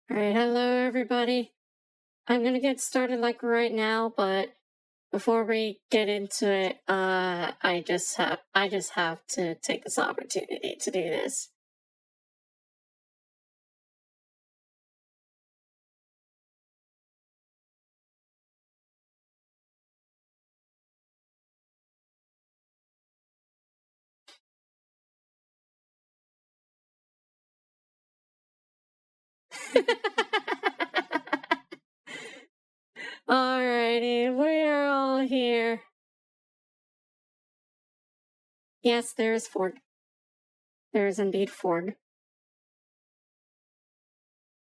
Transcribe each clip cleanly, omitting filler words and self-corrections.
All right, hello everybody. I'm gonna get started like right now, but before we get into it, I just have to take this opportunity to do this. Alrighty, we are all here. Yes, there is Ford. There is indeed Ford.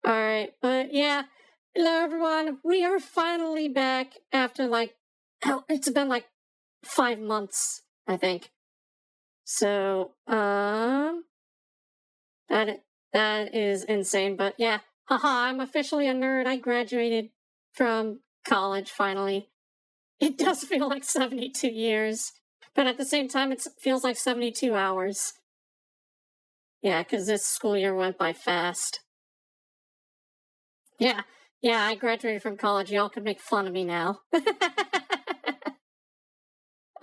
All right, but yeah, hello everyone. We are finally back after hell, it's been like 5 months, I think. So, That that is insane, but yeah. Haha, I'm officially a nerd. I graduated from college finally. It does feel like 72 years, but at the same time it feels like 72 hours. Yeah, cuz this school year went by fast. Yeah. Yeah, I graduated from college. Y'all can make fun of me now.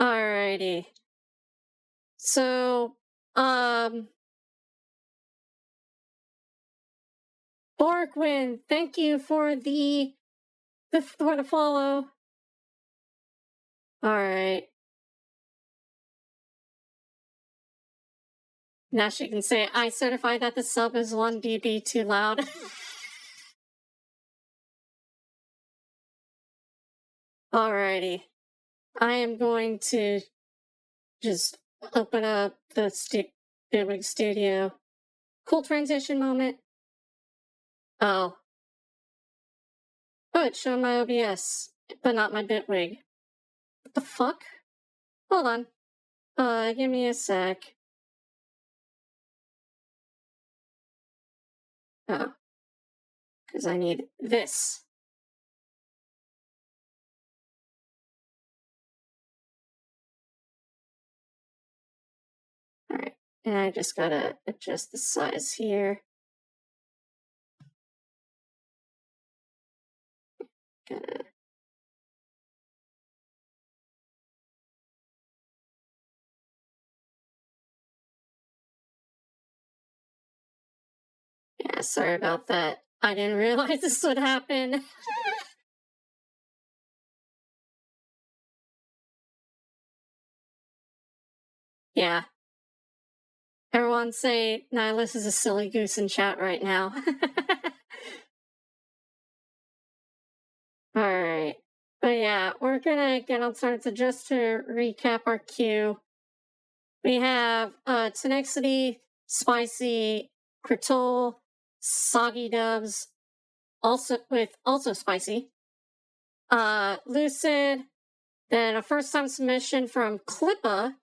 Alrighty. So, um Borgwin, thank you for the follow. All right. Now she can say, I certify that the sub is 1 dB too loud. Alrighty. I am going to just open up the Bitwig Studio. Cool transition moment. Oh. Oh, it's showing my OBS, but not my Bitwig. What the fuck? Hold on. Give me a sec. Oh. Because I need this. Alright. And I just gotta adjust the size here. Gotta. Yeah, sorry about that. I didn't realize this would happen. Yeah. Everyone say Nihilus is a silly goose in chat right now. Alright. But yeah, we're gonna get on started. So just to recap our queue, we have Tenexity, Spicy, Kritol, Soggy Dubs, also Spicy, Lucid, then a first time submission from Clippa,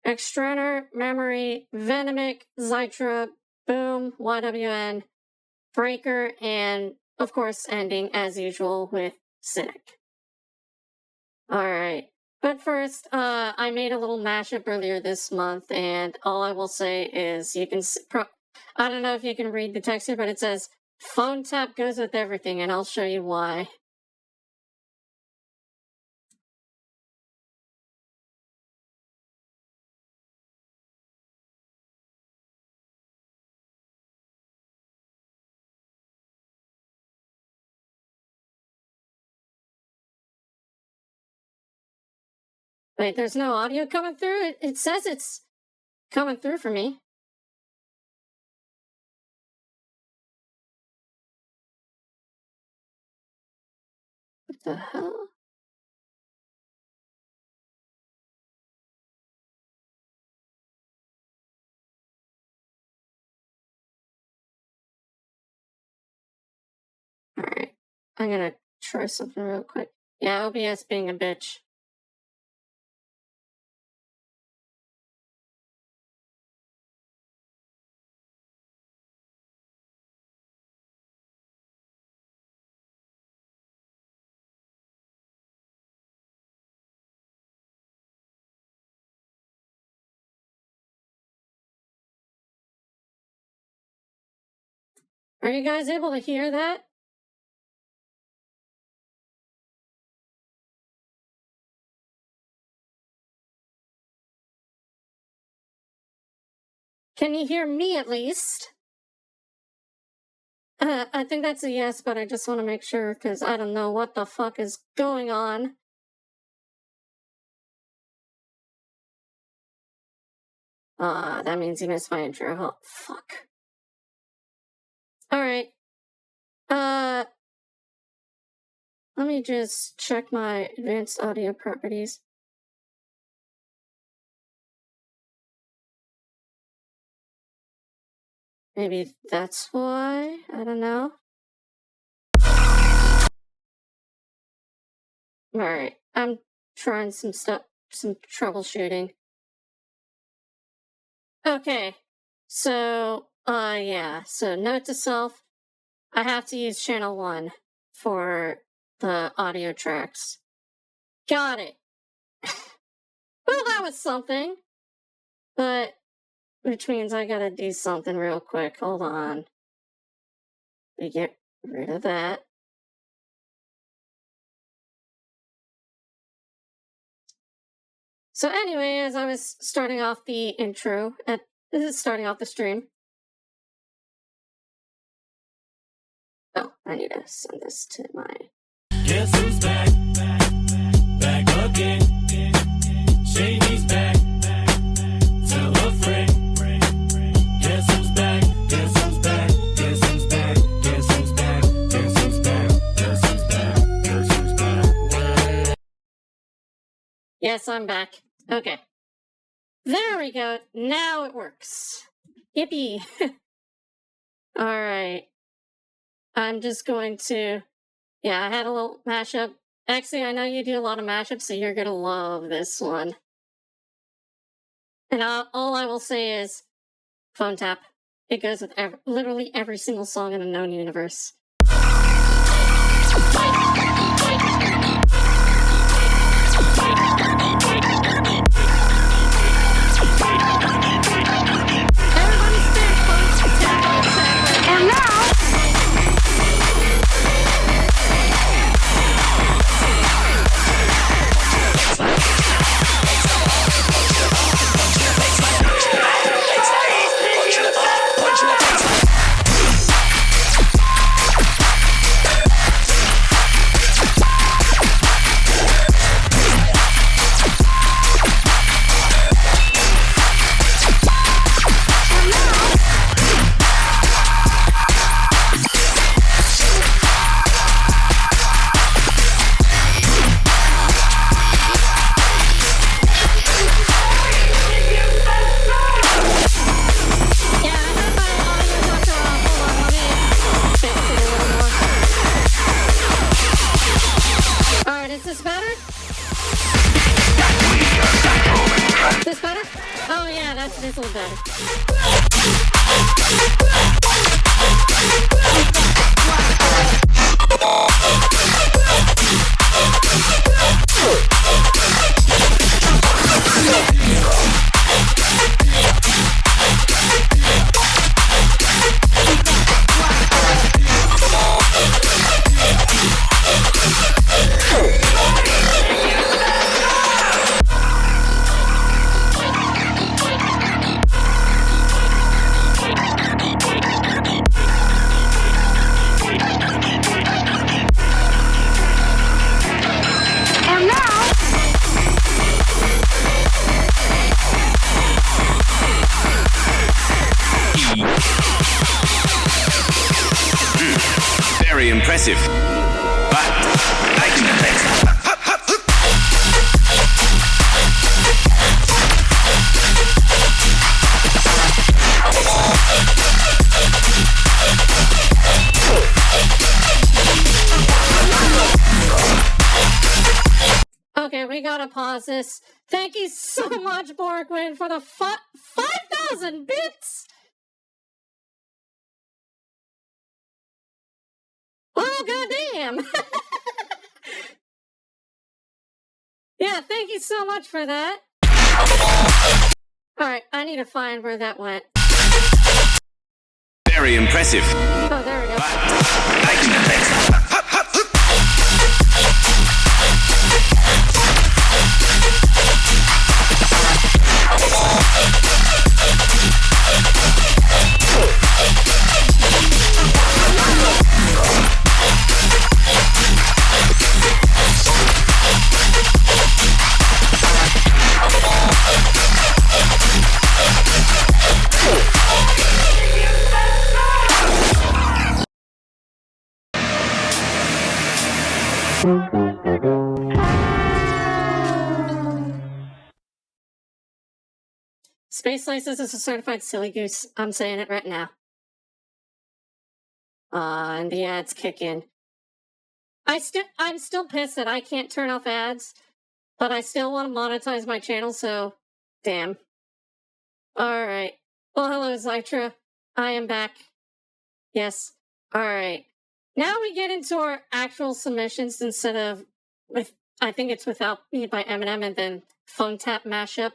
Extraner, Memory, Venomic, Zytra, Boom, YWN, Breaker, and of course ending as usual with Cynic. Alright. But first, I made a little mashup earlier this month, and all I will say is you can. I don't know if you can read the text here, but it says phone tap goes with everything, and I'll show you why. Wait, there's no audio coming through? It says it's coming through for me. What the hell? Alright. I'm gonna try something real quick. Yeah, OBS being a bitch. Are you guys able to hear that? Can you hear me at least? I think that's a yes, but I just want to make sure because I don't know what the fuck is going on. That means you missed my intro. Oh, fuck. Alright. Let me just check my advanced audio properties. Maybe that's why? I don't know. Alright, I'm trying some troubleshooting. Okay, so, yeah, so note to self, I have to use channel 1 for the audio tracks. Got it. Well, that was something. But, which means I gotta do something real quick. Hold on. We get rid of that. So anyway, as I was starting off the intro, starting off the stream. Oh, I need to send this to my... Guess who's back? Back again. Shady's back. Tell a friend. Guess who's back? Guess who's back? Guess who's back? Guess who's back? Guess who's back? Guess who's back? Guess who's back? Yes, I'm back. Okay. There we go. Now it works. Yippee. Alright. I'm just going to... Yeah, I had a little mashup. Actually, I know you do a lot of mashups, so you're gonna love this one. And all I will say is, phone tap. It goes with literally every single song in the known universe. Everybody stand close to tap on the tap. And now... This will better. Very impressive, but I can Okay, we gotta pause this. Thank you so much, Borgwin, for the 5,000 bits! Oh, goddamn! Yeah, thank you so much for that. Alright, I need to find where that went. very impressive. Oh, there we go. But they can do better. Space Laces is a certified silly goose. I'm saying it right now. And the ads kick in. I'm still pissed that I can't turn off ads, but I still want to monetize my channel, so damn. Alright. Well, hello, Zytra. I am back. Yes. Alright. Now we get into our actual submissions instead of with, I think it's Without Me by Eminem and then Phone Tap Mashup.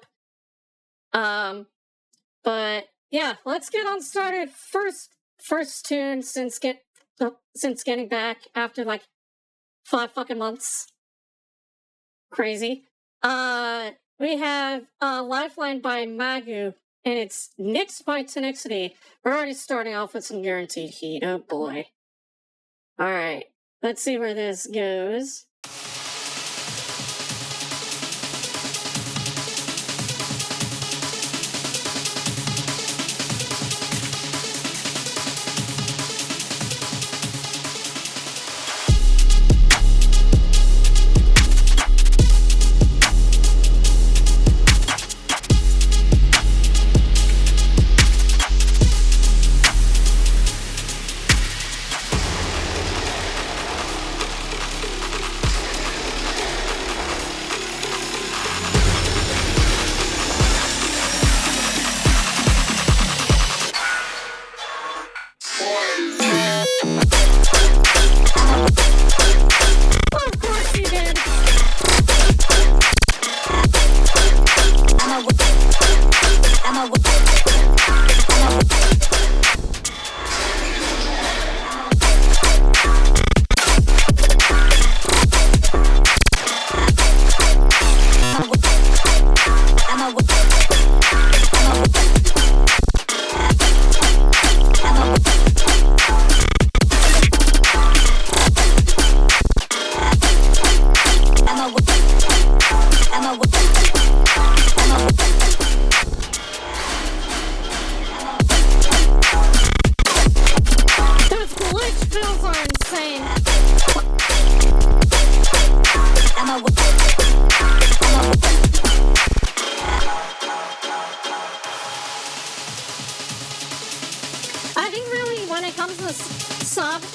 But yeah, let's get on started. First tune since getting back after like 5 fucking months. Crazy. We have Lifeline by Magu, and it's Nyx by Tenixity. We're already starting off with some guaranteed heat. Oh boy. Alright, let's see where this goes.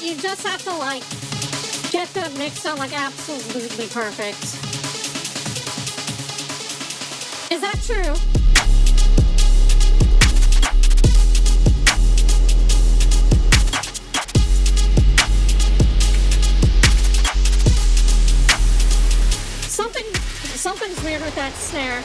You just have to like get the mix sound like absolutely perfect. Is that true? Something's weird with that snare.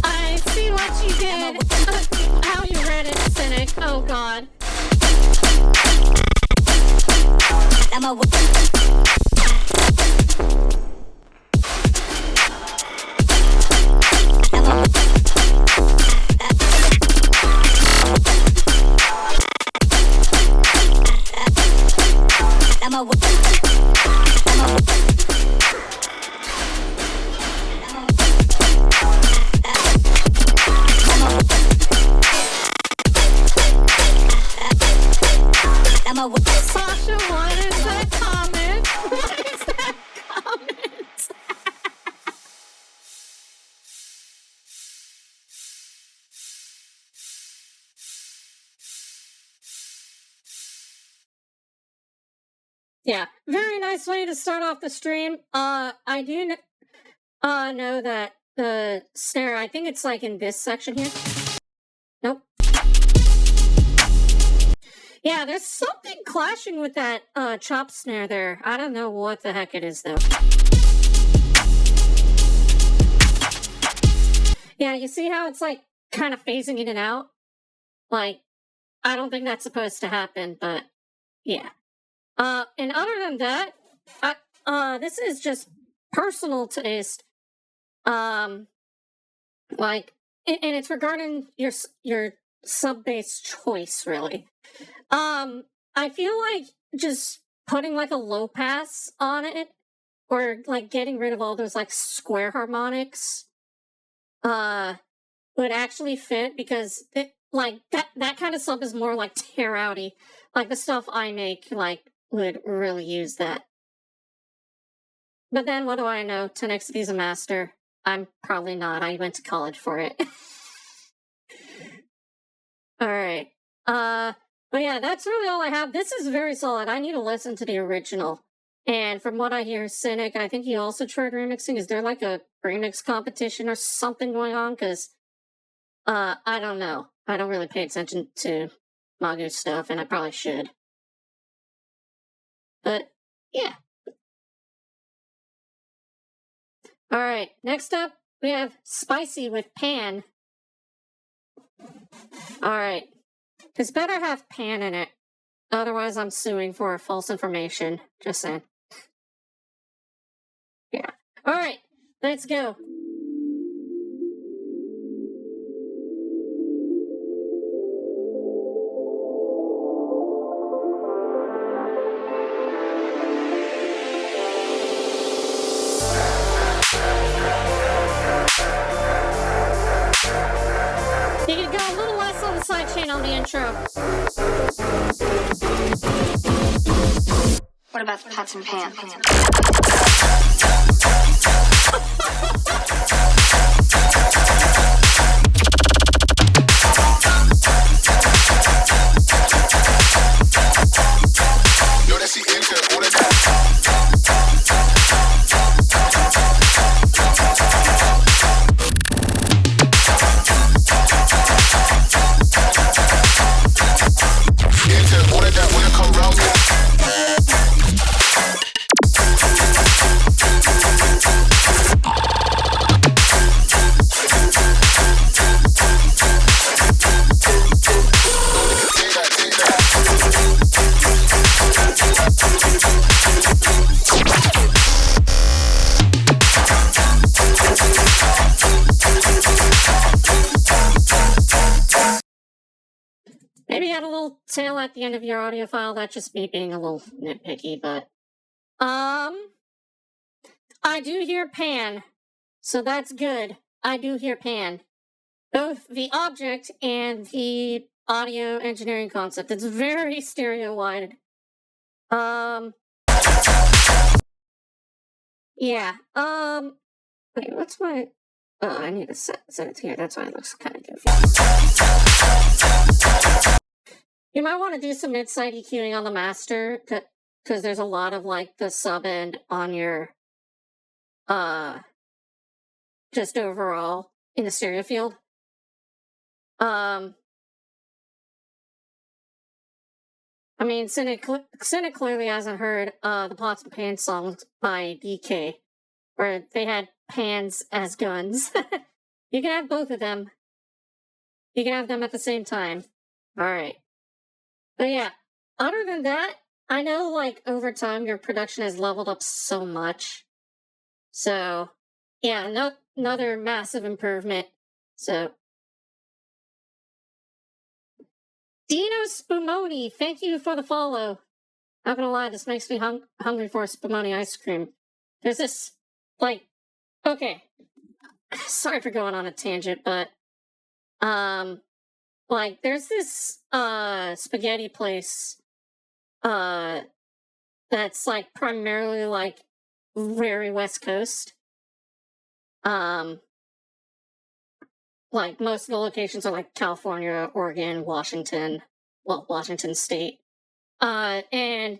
I see what you did. How you read it, Cynic. Oh God. Sasha, what is that comment? Yeah, very nice way to start off the stream. I do know that the snare, I think it's like in this section here. Nope. Yeah, there's something clashing with that chop snare there. I don't know what the heck it is though. Yeah, you see how it's like kind of phasing in and out? Like, I don't think that's supposed to happen, but yeah. And other than that, this is just personal taste. Like, and it's regarding your sub bass choice, really. I feel like just putting like a low pass on it, or like getting rid of all those like square harmonics, would actually fit, because like that kind of sub is more like tear outy. Like the stuff I make, like, would really use that. But then what do I know? 10xD's a master. I'm probably not. I went to college for it. Alright. But yeah, that's really all I have. This is very solid. I need to listen to the original. And from what I hear, Cynic, I think he also tried remixing. Is there like a remix competition or something going on? Because, I don't know. I don't really pay attention to Magu stuff, and I probably should. But, yeah. Alright, next up, we have Spicy with Pan. Alright. This better have Pan in it. Otherwise, I'm suing for false information. Just saying. Yeah. Alright, let's go. You can go a little less on the sidechain on the intro. What about the pots and pans? Yo, that's the intro. What is that? Intro. What is that? When I come round, Maybe you had a little tail at the end of your audio file. That's just me being a little nitpicky, but... I do hear Pan. So that's good. I do hear Pan. Both the object and the audio engineering concept. It's very stereo-wide. Yeah. Wait, what's my... Oh, I need to set it here. That's why it looks kind of goofy. You might want to do some mid-side EQing on the master, because there's a lot of, like, the sub-end on your, just overall in the stereo field. I mean, Cynic clearly hasn't heard, the Pots and Pans songs by DK, where they had pans as guns. You can have both of them. You can have them at the same time. Alright. But yeah, other than that, I know, like, over time your production has leveled up so much. So, yeah, another massive improvement. So, Dino Spumoni, thank you for the follow. Not gonna lie, this makes me hungry for Spumoni ice cream. There's this, like, okay. Sorry for going on a tangent, but, like, there's this, spaghetti place, that's, like, primarily, like, very West Coast. Like, most of the locations are, like, California, Oregon, Washington, well, Washington State. And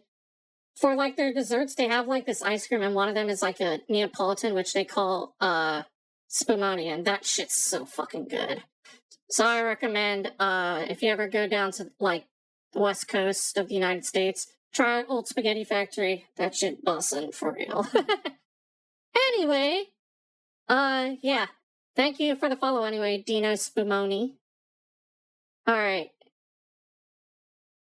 for like their desserts, they have like this ice cream, and one of them is like a Neapolitan, which they call spumoni, and that shit's so fucking good. So I recommend if you ever go down to like the west coast of the United States, try Old Spaghetti Factory. That shit bussin' for real. Anyway, yeah. Thank you for the follow anyway, Dino Spumoni. Alright.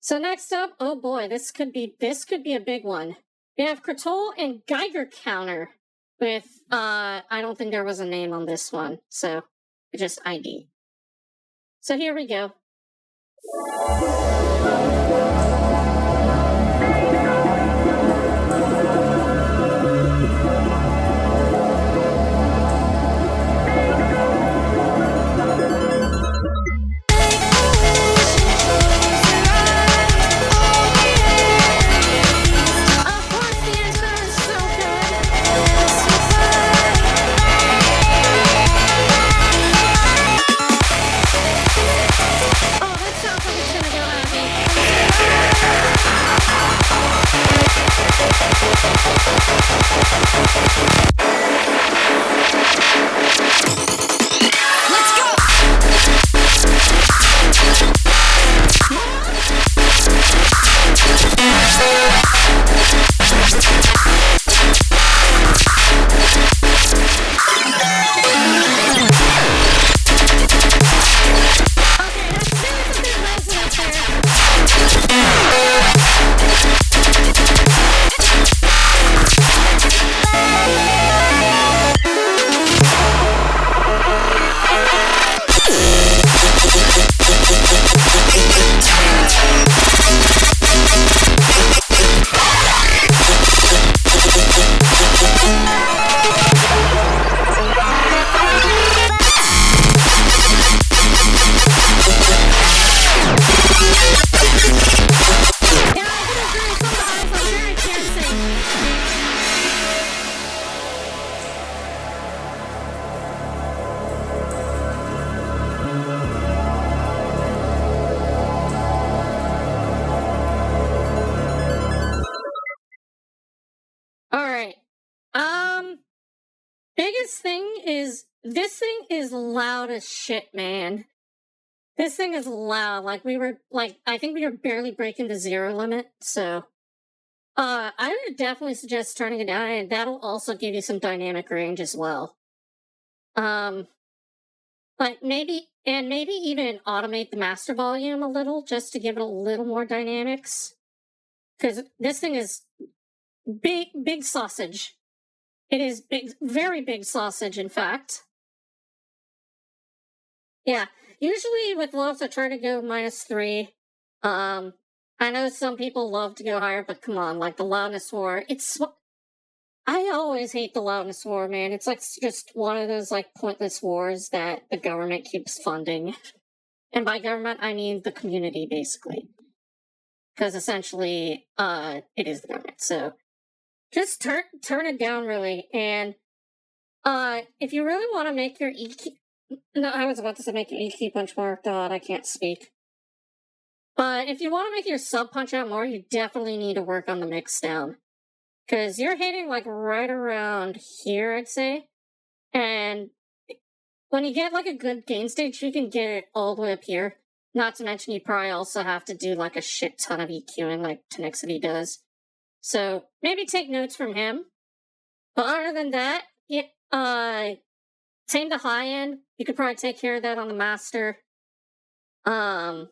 So next up, oh boy, this could be a big one. We have Kratol and Geiger Counter with I don't think there was a name on this one, so just ID. So here we go. Alright. Biggest thing is, this thing is loud as shit, man. This thing is loud. I think we were barely breaking the 0 limit, so. I would definitely suggest turning it down, and that'll also give you some dynamic range as well. Maybe even automate the master volume a little, just to give it a little more dynamics. Because this thing is big sausage. It is big, very big sausage, in fact. Yeah, usually with lofts I try to go -3. I know some people love to go higher, but come on, like the loudness war, I always hate the loudness war, man. It's like just one of those like pointless wars that the government keeps funding. And by government, I mean the community, basically. Because essentially, it is the government, so. Just turn it down, really, and if you really want to make your EQ... No, I was about to say make your EQ punch more. God, I can't speak. But if you want to make your sub punch out more, you definitely need to work on the mix down. Because you're hitting, like, right around here, I'd say. And when you get, like, a good gain stage, you can get it all the way up here. Not to mention, you probably also have to do, like, a shit ton of EQing like Tenixity does. So, maybe take notes from him. But other than that, tame the high end. You could probably take care of that on the master. But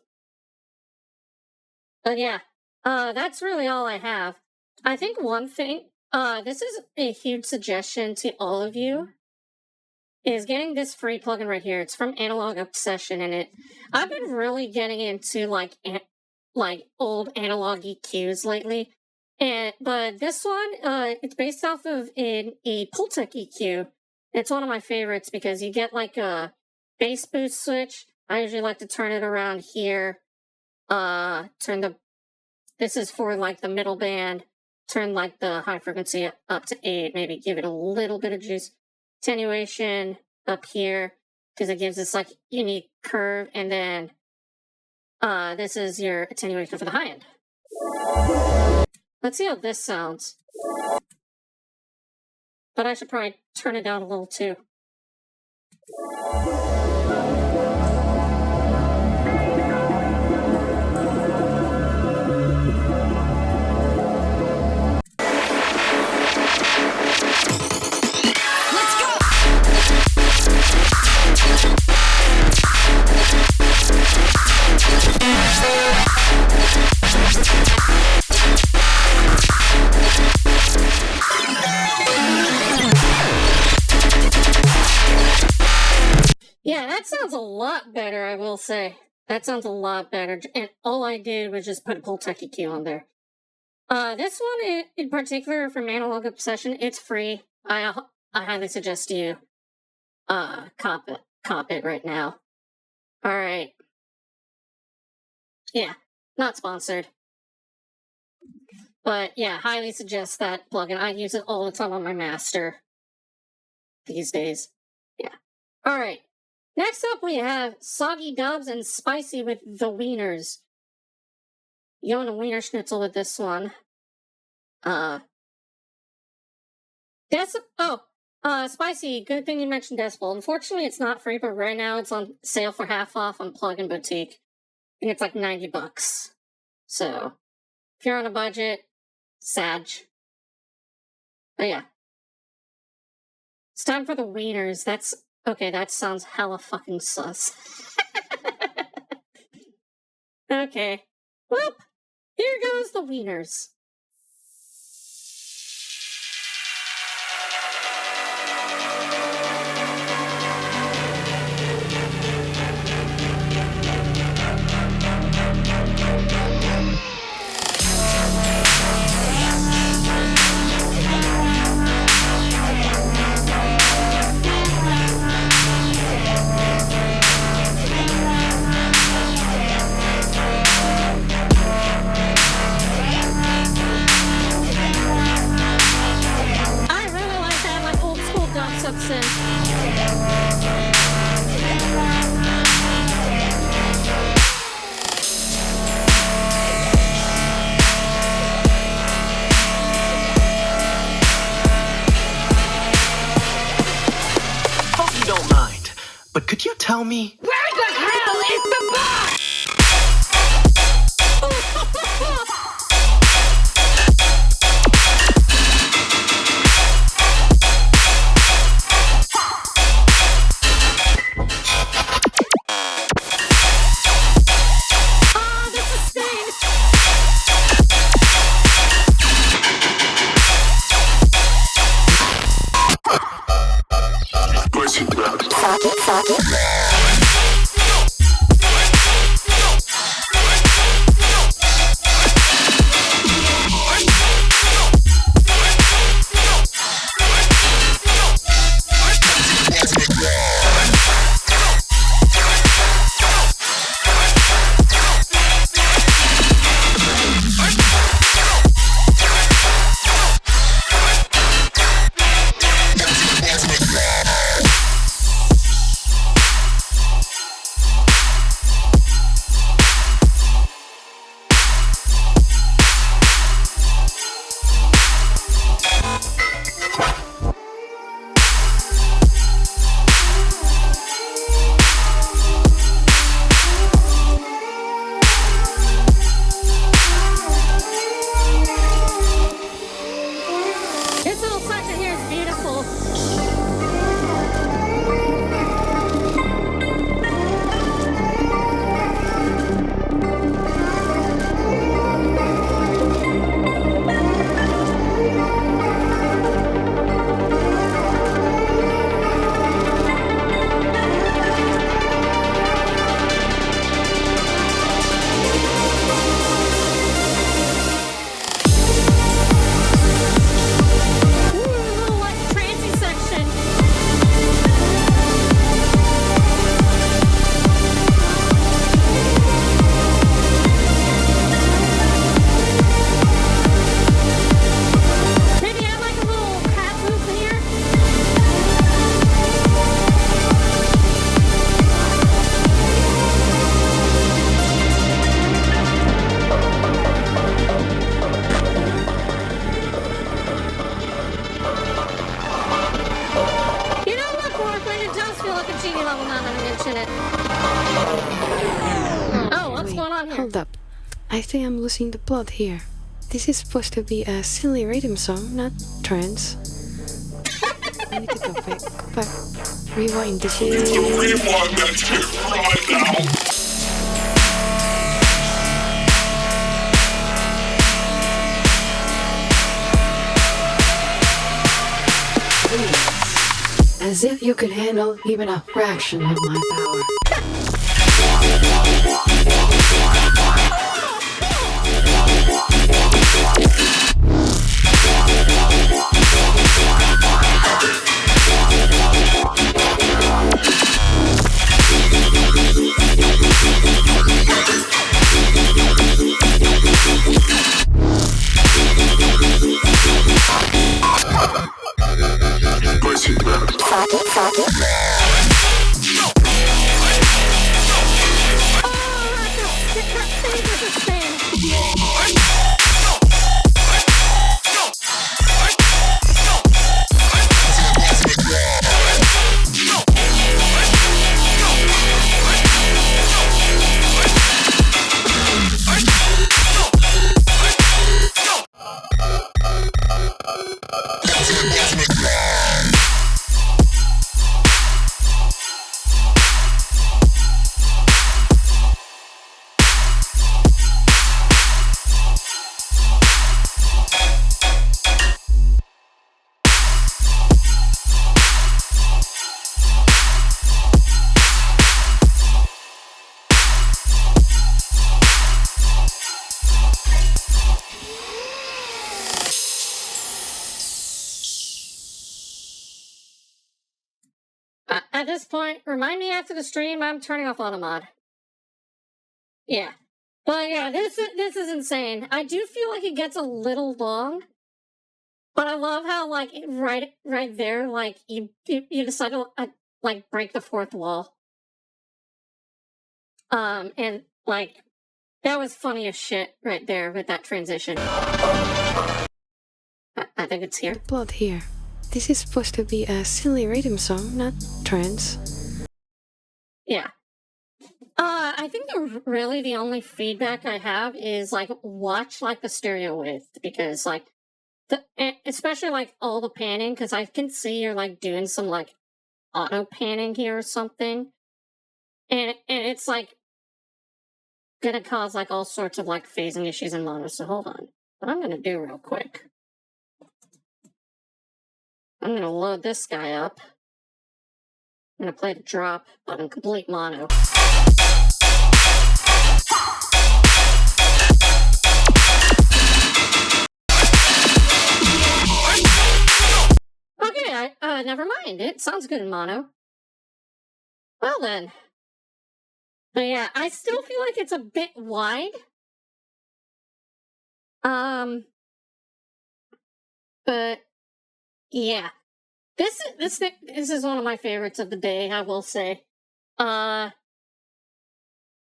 yeah, that's really all I have. I think one thing, this is a huge suggestion to all of you, is getting this free plugin right here. It's from Analog Obsession, and I've been really getting into, like old analog EQs lately. But this one, it's based off of a Pultec EQ. It's one of my favorites because you get like a bass boost switch. I usually like to turn it around here. This is for like the middle band. Turn like the high frequency up to 8, maybe give it a little bit of juice. Attenuation up here, because it gives this like unique curve. And then this is your attenuation for the high end. Let's see how this sounds. But I should probably turn it down a little too. Yeah, that sounds a lot better, I will say. That sounds a lot better. And all I did was just put a Pultec EQ on there. This one in particular from Analog Obsession, it's free. I highly suggest you cop it right now. Alright. Yeah, not sponsored. But yeah, highly suggest that plugin. I use it all the time on my master these days. Yeah. Alright. Next up, we have Soggy Dubs and Spicy with the Wieners. You want a Wiener Schnitzel with this one. Spicy, good thing you mentioned Decibel. Unfortunately, it's not free, but right now it's on sale for half off on Plugin Boutique. And it's like $90. So, if you're on a budget, Sag. But yeah. It's time for the Wieners. Okay, that sounds hella fucking sus. Okay. Well, here goes the Wieners. Hope you don't mind, but could you tell me? Where the hell is the box? Fuck it. I think I'm losing the plot here. This is supposed to be a silly rhythm song, not trance. I need to go back. Rewind this. Rewind that shit right now. As if you could handle even a fraction of my power. At this point, remind me after the stream, I'm turning off Automod. Yeah. But yeah, this is insane. I do feel like it gets a little long, but I love how, like, right there, like, you decide to, like, break the fourth wall. And, like, that was funny as shit right there with that transition. I think it's here. Plot here. This is supposed to be a silly rhythm song, not trance. Yeah. I think really the only feedback I have is, like, watch, like, the stereo width, because, like, especially, like, all the panning, because I can see you're, like, doing some, like, auto panning here or something, and it's, like, gonna cause, like, all sorts of, like, phasing issues in mono, so hold on. What I'm gonna do real quick, I'm gonna load this guy up. I'm gonna play the drop, but in complete mono. Okay, never mind. It sounds good in mono. Well then. But yeah, I still feel like it's a bit wide. But yeah. This is one of my favorites of the day, I will say. I'm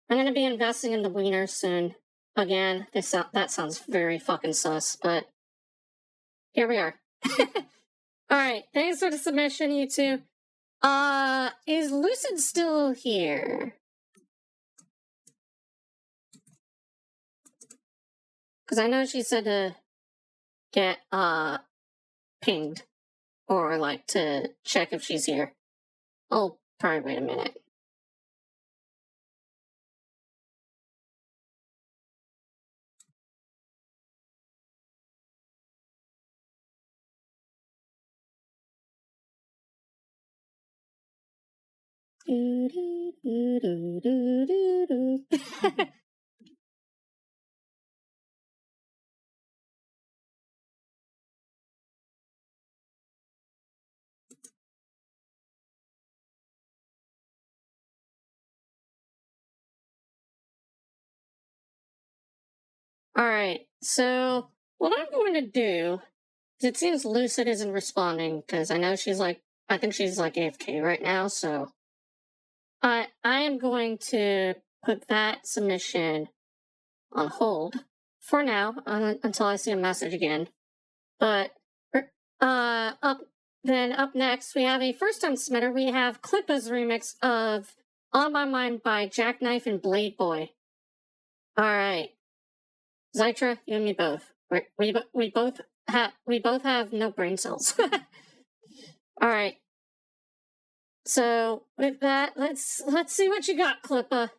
gonna be investing in the Wiener soon. Again, that sounds very fucking sus, but here we are. Alright, thanks for the submission, you two. Is Lucid still here? Because I know she said to get, pinged. Or, like, to check if she's here. I'll probably wait a minute. Alright, so what I'm going to do is, it seems Lucid isn't responding, because I know she's like, I think she's like AFK right now, so I am going to put that submission on hold for now, until I see a message again. But up next we have a first time submitter. We have Klippa's remix of On My Mind by Jackknife and Blade Boy. Alright. Zytra, you and me both. We both have no brain cells. All right. So with that, let's see what you got, Clippa.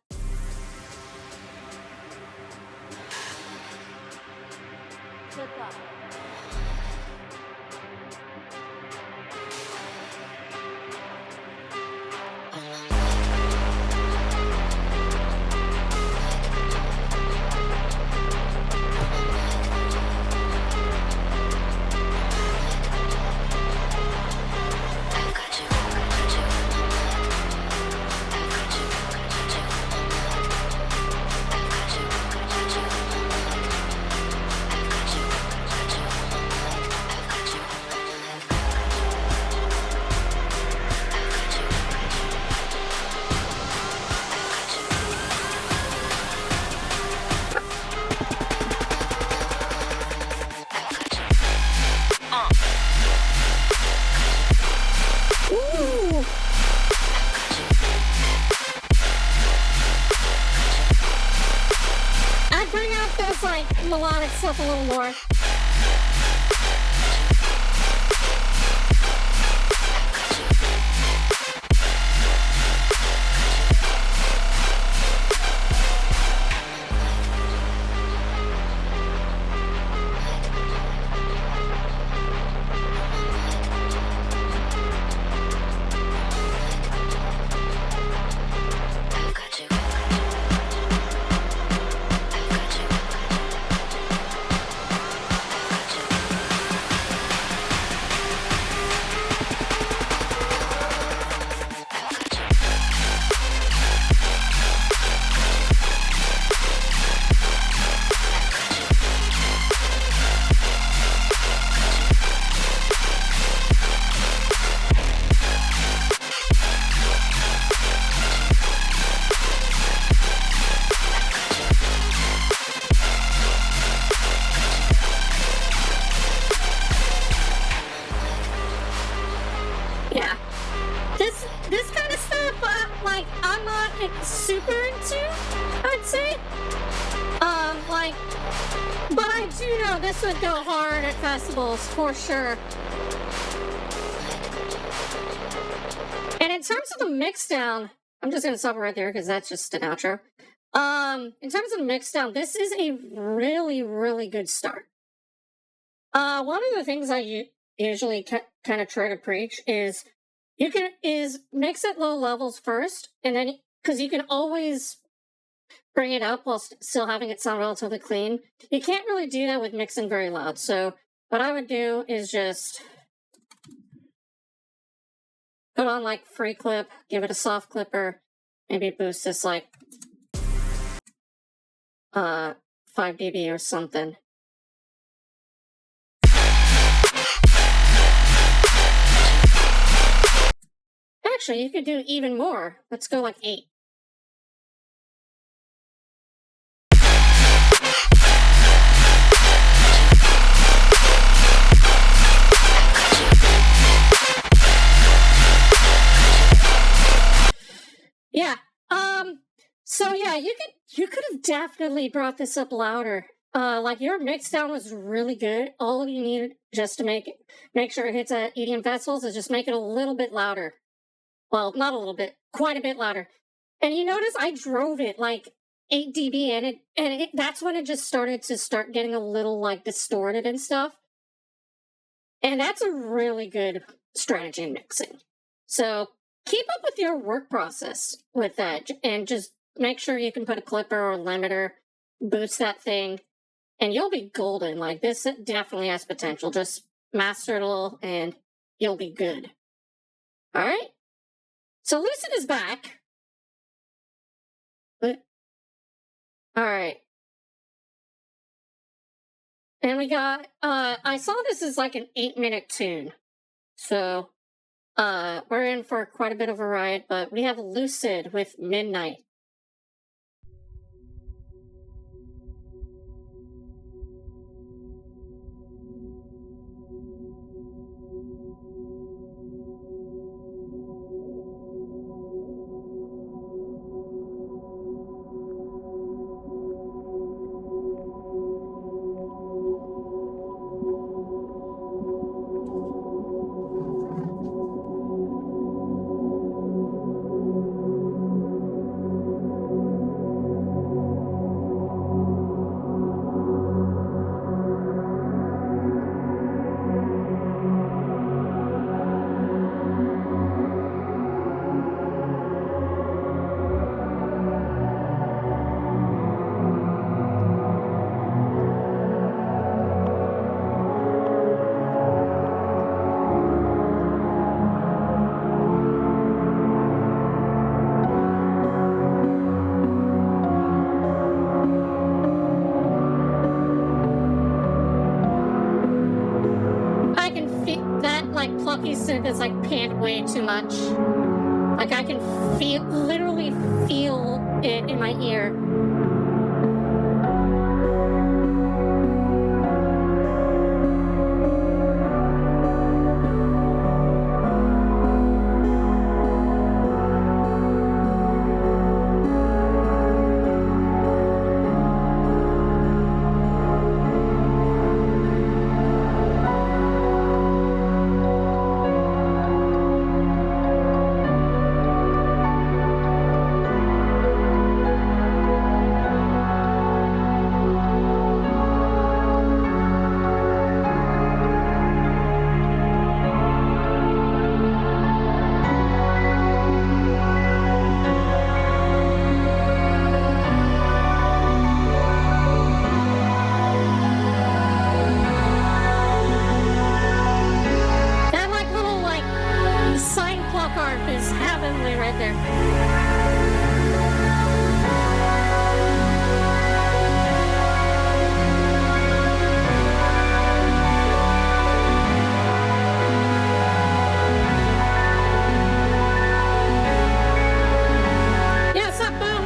Ooh. I'd bring out this like melodic stuff a little more. Yeah. This kind of stuff, like, I'm not super into, I'd say. But I do know this would go hard at festivals, for sure. And in terms of the mixdown, I'm just gonna stop right there because that's just an outro. In terms of the mixdown, this is a really, really good start. One of the things I usually kind of try to preach is mix at low levels first, and then because you can always bring it up while still having it sound relatively clean. You can't really do that with mixing very loud. So what I would do is just put on like free clip, give it a soft clipper, maybe boost this like 5 dB or something. Actually, you could do even more. Let's go like 8. Yeah. So yeah, you could have definitely brought this up louder. Like your mixdown was really good. All you needed just to make sure it hits at EDM festivals is just make it a little bit louder. Well, not a little bit, quite a bit louder. And you notice I drove it like 8 dB, and that's when it just started getting a little like distorted and stuff. And that's a really good strategy in mixing. So keep up with your work process with that, and just make sure you can put a clipper or a limiter, boost that thing, and you'll be golden. Like this definitely has potential. Just master it a little, and you'll be good. All right. So Lucid is back. All right. And we got, I saw this as like an 8-minute tune. So, we're in for quite a bit of a ride, but we have Lucid with Midnight. Lucky synth is like panned way too much. Like I can literally feel it in my ear. That like little like sign placard is heavenly right there. Yeah, what's up, Boom?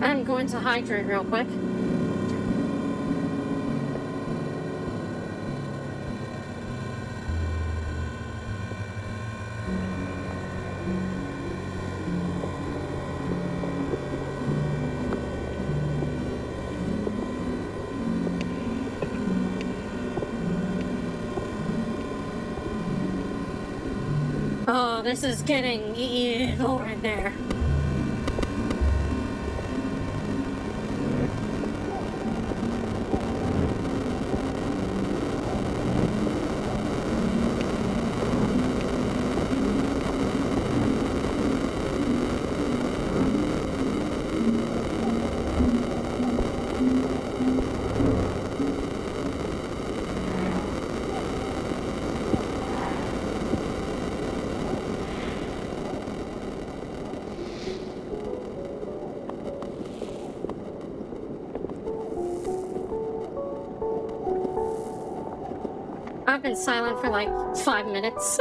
I'm going to hydrate real quick. Oh, this is getting evil right there. I've been silent for like 5 minutes.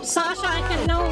Sasha, I can no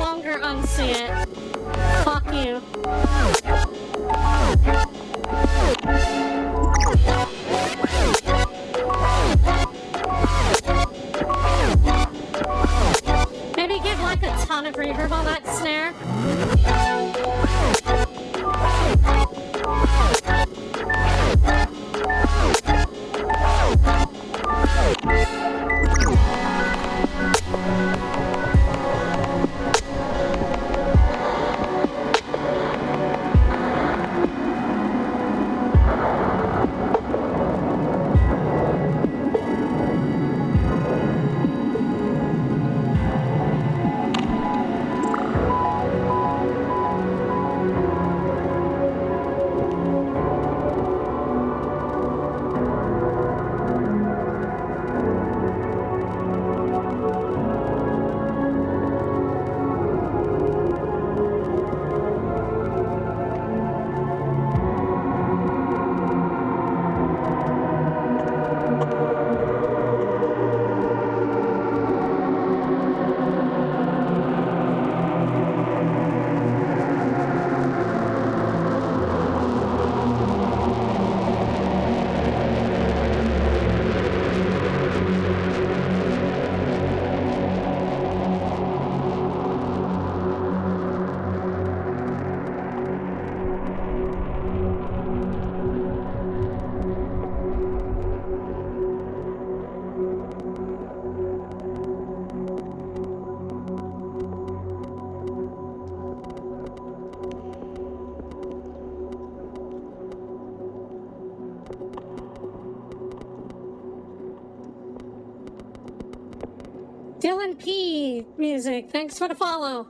Dylan P. music. Thanks for the follow.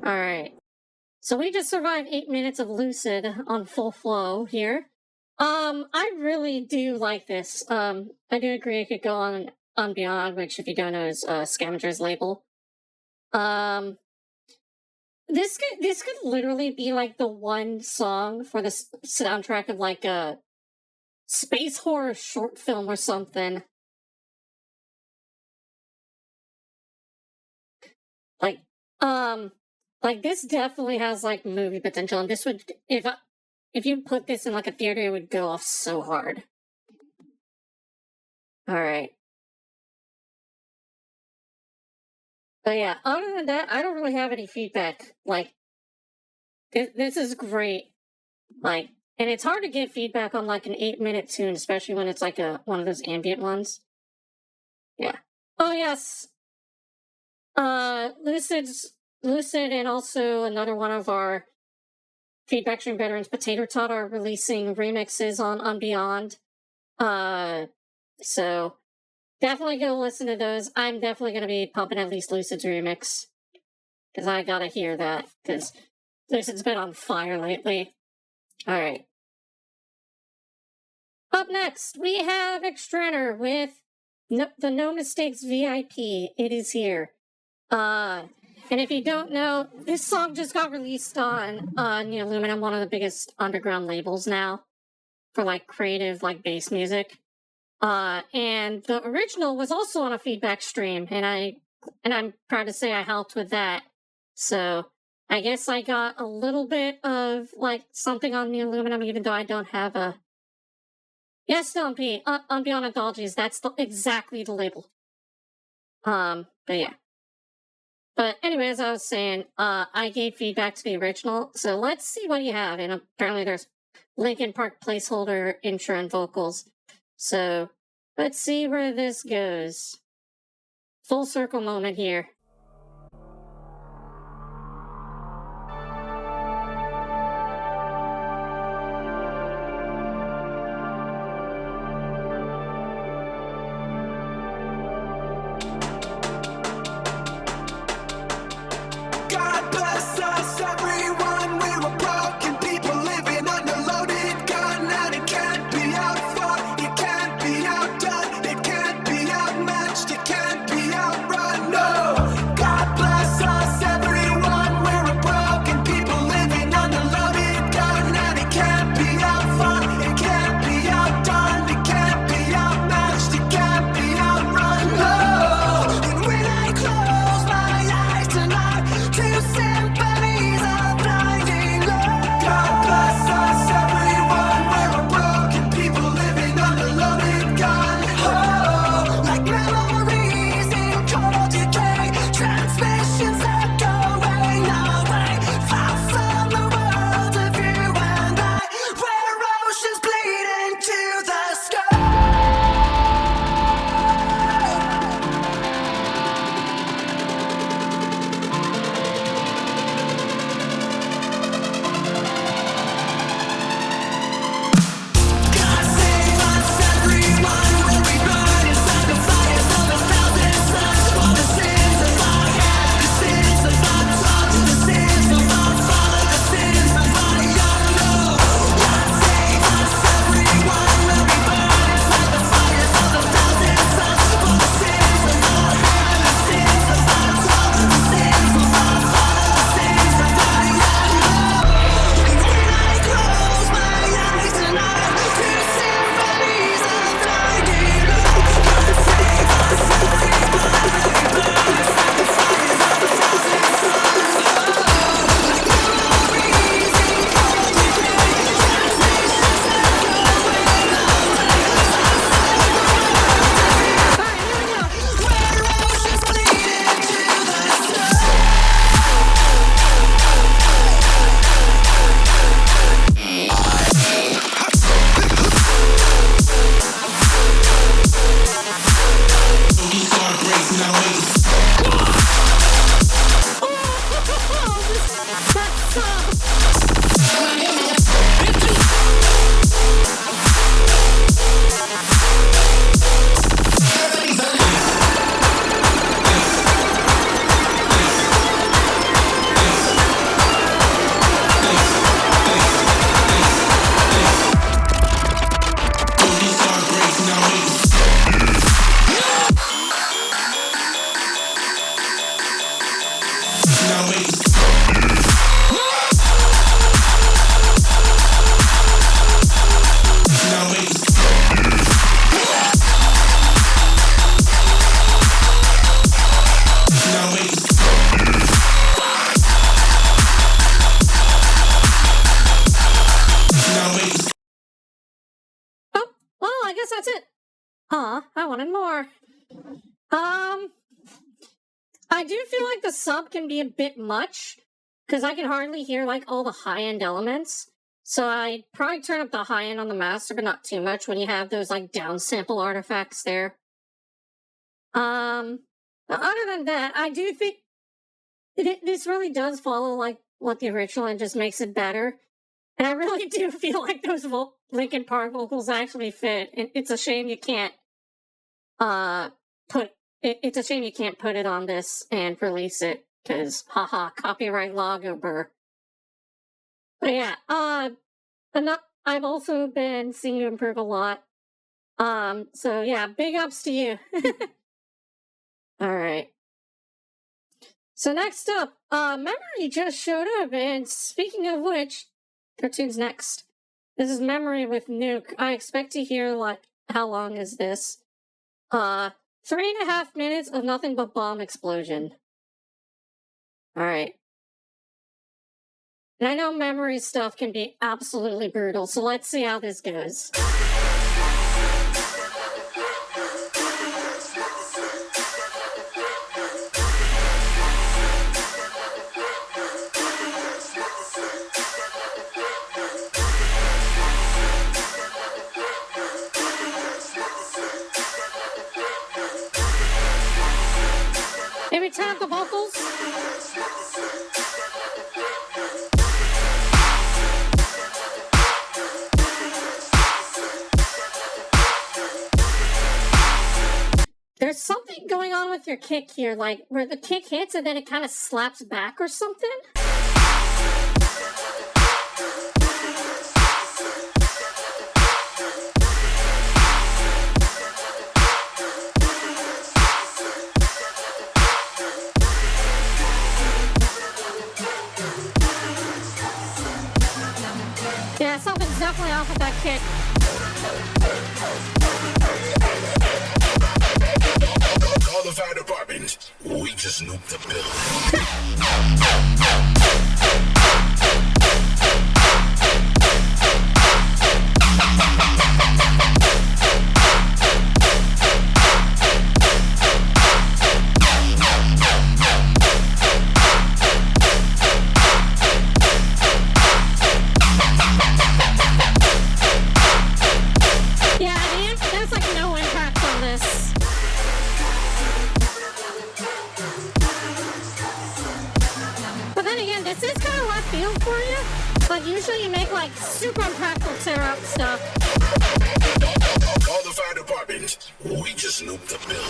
Alright. So we just survived 8 minutes of Lucid on full flow here. I really do like this. I do agree it could go on Beyond, which if you don't know is Scavenger's label. This could literally be like the one song for the soundtrack of like a space horror short film or something. Like this definitely has like movie potential, and this would if you put this in like a theater, it would go off so hard. All right. But yeah, other than that, I don't really have any feedback. Like, this is great. Like, and it's hard to get feedback on like an 8-minute tune, especially when it's like one of those ambient ones. Yeah. Oh yes. Lucid and also another one of our feedback stream veterans, Potato Tot, are releasing remixes on Beyond. So definitely go listen to those. I'm definitely going to be pumping at least Lucid's remix, because I gotta hear that, because Lucid's been on fire lately. Alright. Up next, we have Extrenner with the No Mistakes VIP. It is here. And if you don't know, this song just got released on Neo Aluminum, one of the biggest underground labels now for like creative, like bass music. And the original was also on a feedback stream, and I'm proud to say I helped with that. So I guess I got a little bit of like something on Neo Aluminum, even though I don't have a. Yes, Dylan P. On Beyond Anthologies, that's exactly the label. But yeah. But anyway, as I was saying, I gave feedback to the original, so let's see what you have. And apparently there's Linkin Park placeholder intro and vocals. So let's see where this goes. Full circle moment here. God bless us, everyone. We were broken people living under loaded gun, and it can't be outfought, it can't be outdone, it can't be outmatched, it can't be outrun. No, guess that's it. Huh, I wanted more. I do feel like the sub can be a bit much, because I can hardly hear, like, all the high-end elements. So I'd probably turn up the high-end on the master, but not too much when you have those, like, downsample artifacts there. Other than that, I do think this really does follow, like, what the original and just makes it better. And I really do feel like those Linkin Park vocals actually fit. It's a shame you can't, it's a shame you can't put it on this and release it, because, haha, copyright law go burr. But yeah, I've also been seeing you improve a lot. So yeah, big ups to you. Alright. So next up, Memory just showed up, and speaking of which, Cartoon's next. This is Memory with Nuke. I expect to hear, like, how long is this? 3.5 minutes of nothing but bomb explosion. Alright. And I know Memory stuff can be absolutely brutal, so let's see how this goes. Maybe turn up the vocals? There's something going on with your kick here, like, where the kick hits and then it kind of slaps back or something? Yeah, something's definitely off with that kick. Call the fire department. We just nuked the building. Yeah, there's like no impact on this. But then again, this is kind of left field for you. Like, usually you make, like, super impactful tear-up stuff. Call the fire department. We just nuked the building.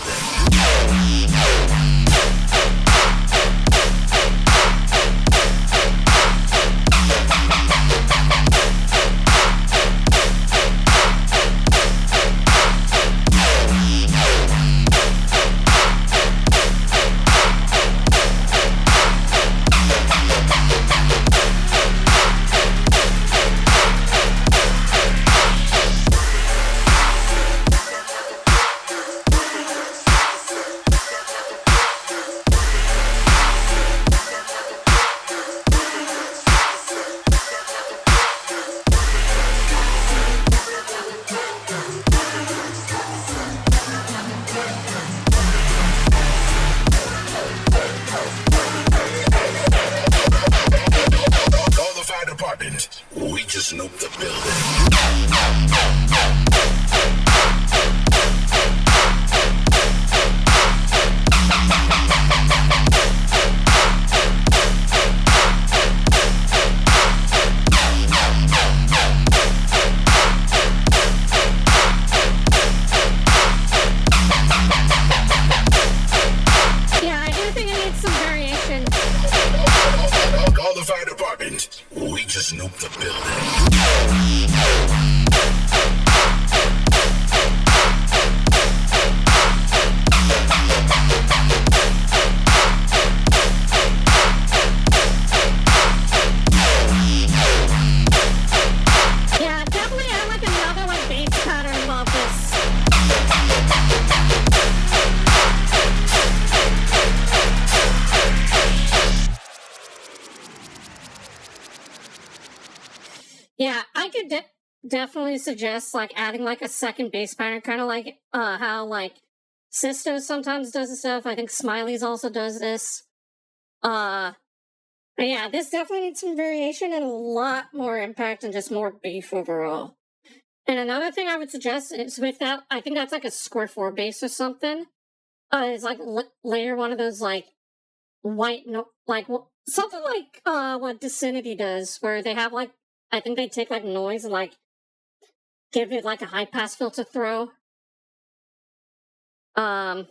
definitely suggest like adding like a second bass pattern, kind of like how like Sisto sometimes does this stuff. I think Smiley's also does this. But yeah, this definitely needs some variation and a lot more impact and just more beef overall. And another thing I would suggest is with that, I think that's like a square 4 bass or something. Is like layer one of those like white, like something like what Disinity does, where they have like, I think they take like noise and like give it like a high pass filter throw. But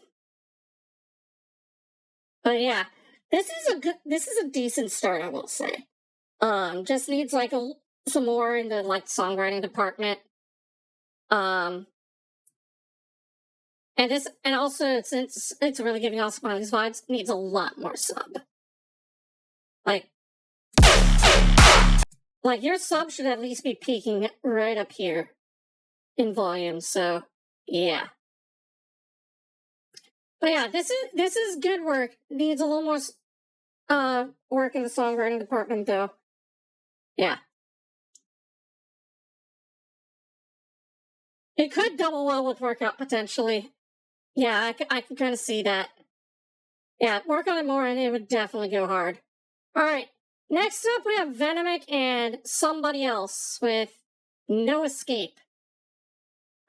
yeah, this is a decent start, I will say. Just needs like some more in the like songwriting department. And also since it's really giving off Smiley's vibes, needs a lot more sub. Like your sub should at least be peaking right up here in volume, so yeah. But yeah, this is good work. Needs a little more work in the songwriting department though. Yeah. It could double well with Workout potentially. Yeah, I can kind of see that. Yeah, work on it more and it would definitely go hard. Alright, next up we have Venomic and Somebody Else with No Escape.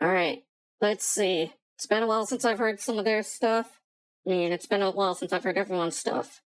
Alright, let's see. It's been a while since I've heard some of their stuff. I mean, it's been a while since I've heard everyone's stuff.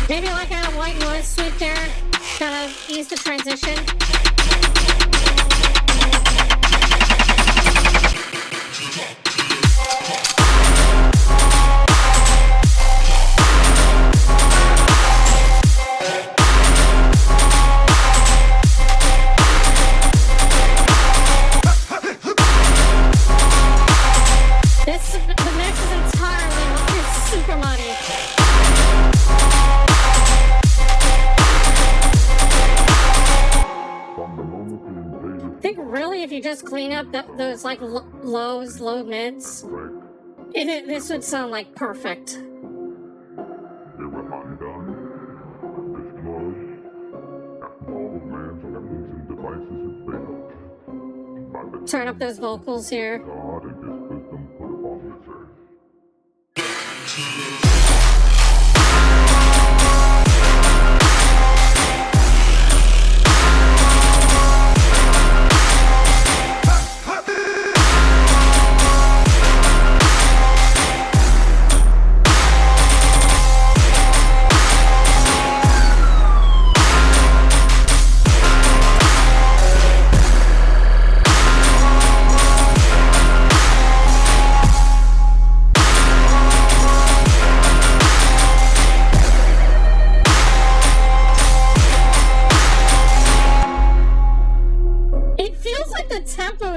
Maybe like a white noise sweep there, kind of ease the transition. The mix is entirely super muddy. I think really if you just clean up those like low mids, this would sound like perfect. Turn up those vocals here.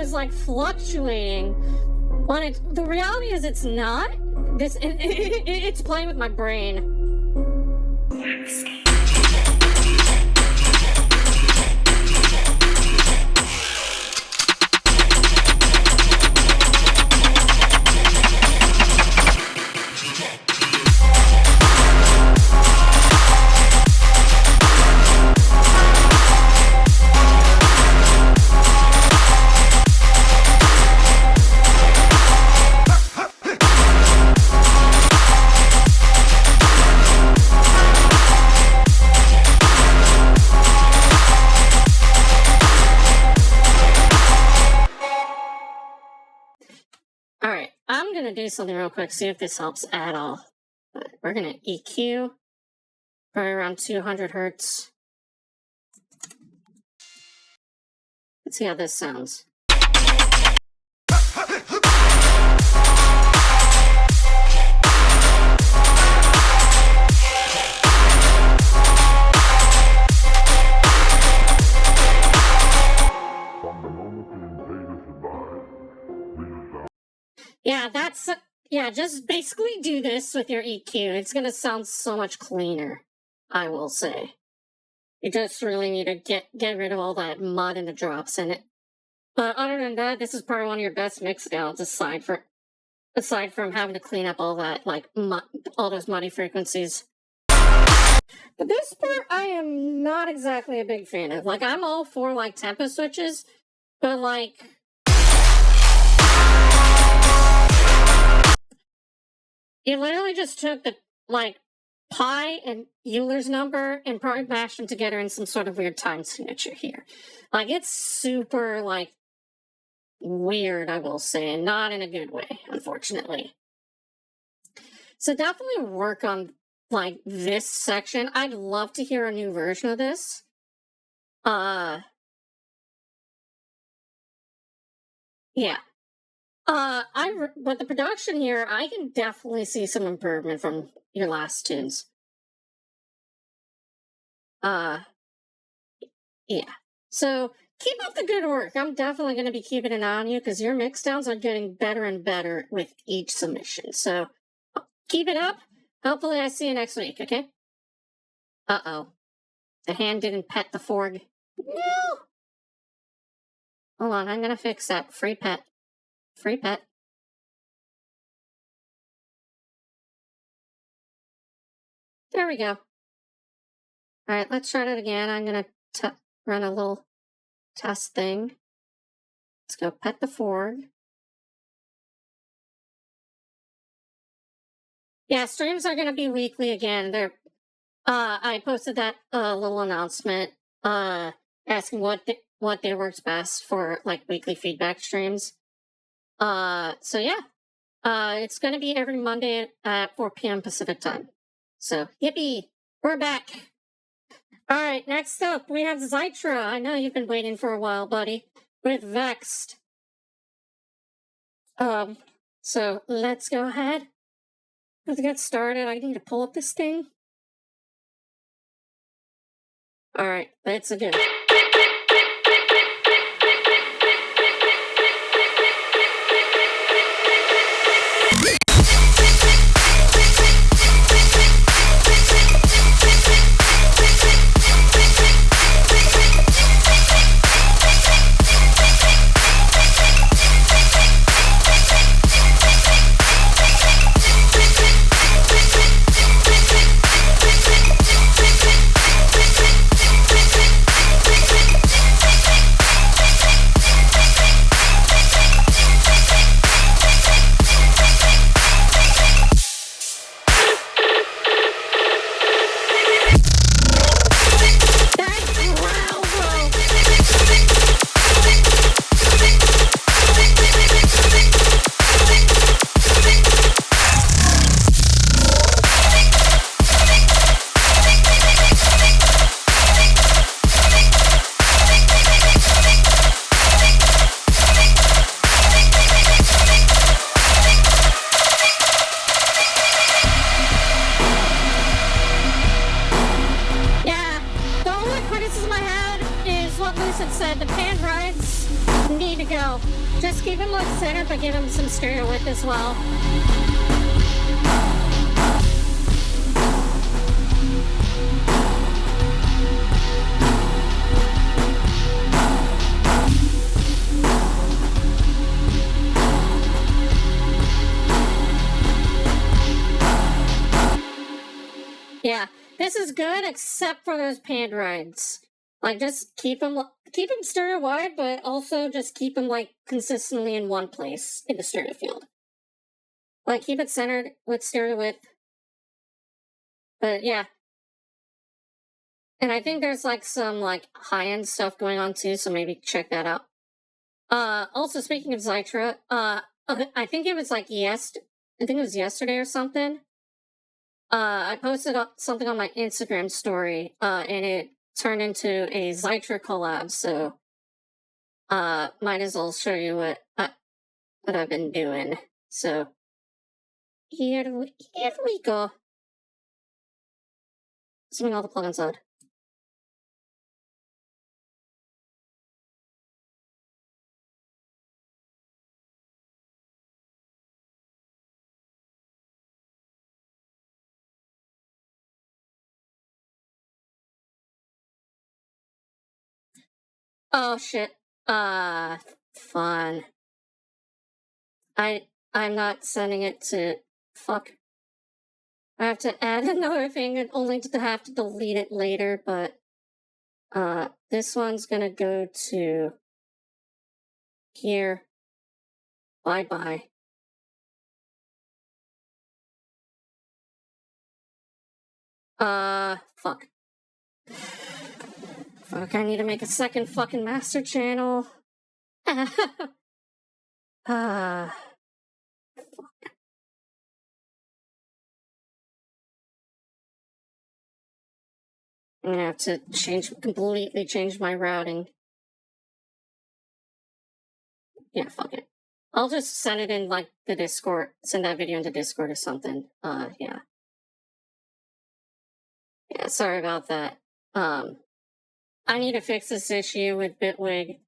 Like fluctuating when the reality is it's not. It's playing with my brain. Alright, I'm gonna do something real quick, see if this helps at all. But we're gonna EQ, probably around 200 hertz. Let's see how this sounds. Yeah, Yeah, yeah, just basically do this with your EQ. It's gonna sound so much cleaner, I will say. You just really need to get rid of all that mud and the drops in it. But other than that, this is probably one of your best mix downs, aside from having to clean up all that, like, all those muddy frequencies. But this part, I am not exactly a big fan of. Like, I'm all for, like, tempo switches, but, like, you literally just took the, like, pi and Euler's number and probably mashed them together in some sort of weird time signature here. Like, it's super, like, weird, I will say, and not in a good way, unfortunately. So definitely work on, like, this section. I'd love to hear a new version of this. Yeah. But the production here, I can definitely see some improvement from your last tunes. Yeah. So keep up the good work. I'm definitely going to be keeping an eye on you because your mix downs are getting better and better with each submission. So keep it up. Hopefully I see you next week, okay? Uh-oh. The hand didn't pet the fork. No! Hold on, I'm going to fix that. Free pet. Free pet. There we go. All right, let's try it again. I'm going to run a little test thing. Let's go pet the fork. Yeah, streams are going to be weekly again. I posted that little announcement asking what day works best for, like, weekly feedback streams. So yeah, it's going to be every Monday at 4 p.m. Pacific time. So yippee, we're back. All right, next up we have Zytra. I know you've been waiting for a while, buddy, with Vexed. So let's go ahead. Let's get started. I need to pull up this thing. All right, let's go. Said the pan rides need to go. Just keep him like center, but give him some stereo width as well. Yeah, this is good except for those pan rides. Like, just keep them stereo wide, but also just keep them, like, consistently in one place in the stereo field. Like, keep it centered with stereo width. But, yeah. And I think there's, like, some, like, high-end stuff going on, too, so maybe check that out. Also, speaking of Zytra, I think it was, like, yesterday or something. I posted something on my Instagram story, and it turned into a Zytra collab, so might as well show you what I've been doing. So here we go. Assuming all the plugins load. Oh shit. Fun. I'm not sending it to... Fuck. I have to add another thing and only to have to delete it later, but... this one's gonna go to... here. Bye-bye. Fuck. Fuck, I need to make a second fucking master channel. Fuck. I'm gonna have to completely change my routing. Yeah, fuck it. I'll just send it in, like, the Discord, send that video into Discord or something. Yeah. Yeah, sorry about that. I need to fix this issue with Bitwig,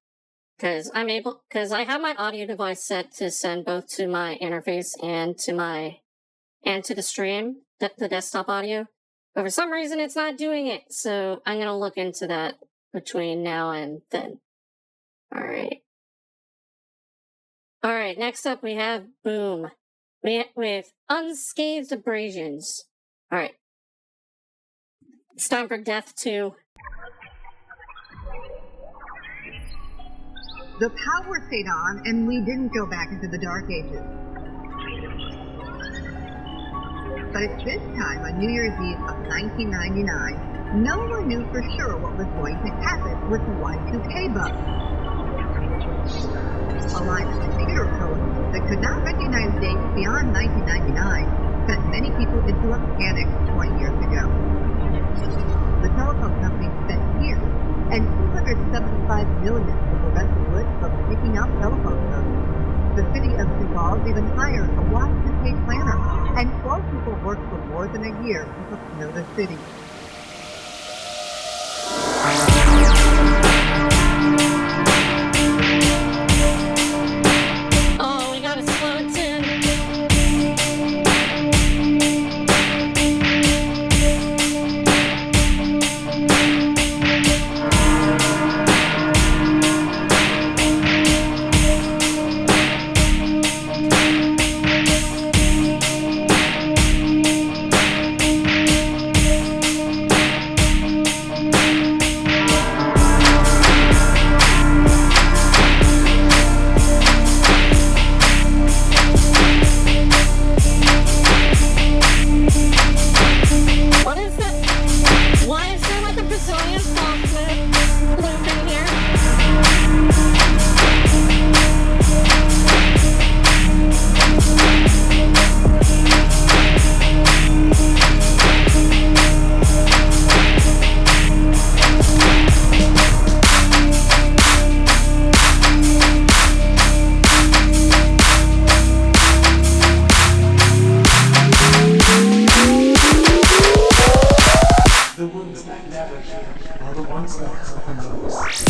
because I have my audio device set to send both to my interface and to the stream, the desktop audio. But for some reason, it's not doing it, so I'm gonna look into that between now and then. Alright. Alright, next up we have Boom. With Unscathed Abrasions. Alright. It's time for Death 2. The power stayed on, and we didn't go back into the Dark Ages. But at this time, on New Year's Eve of 1999, no one knew for sure what was going to happen with the Y2K bug. A line of computer code that could not recognize dates beyond 1999 sent many people into a panic 20 years ago. The telephone company spent years and $275 million to prevent the wood from picking up telephone codes. The city of Sioux Falls even hired a Y2K planner, and 12 people worked for more than a year to prepare the city. Oh, we gotta slow it down. What is that? Why is there like a Brazilian folk loop in here? The ones that never hear are the ones that hurt the most.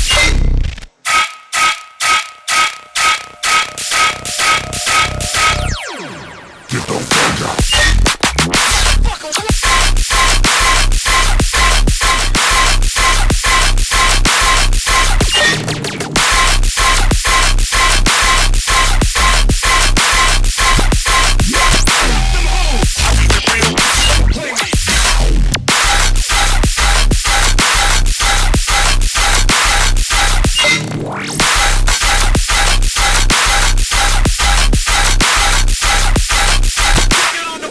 Get on the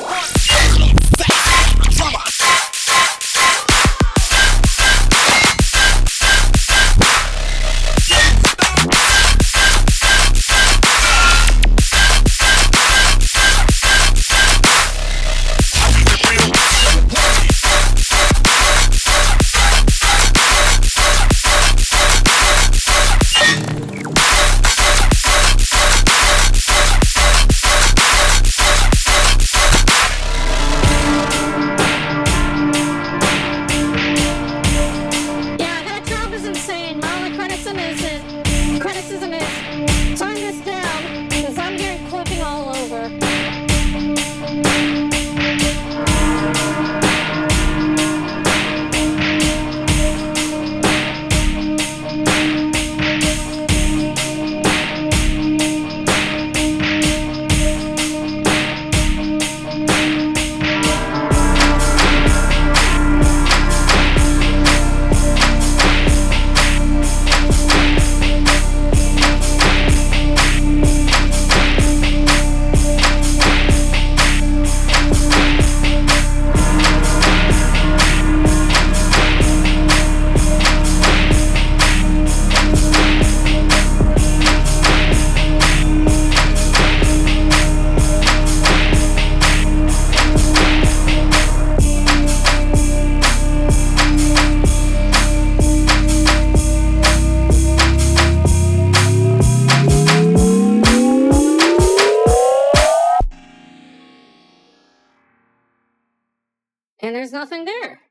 And there's nothing there.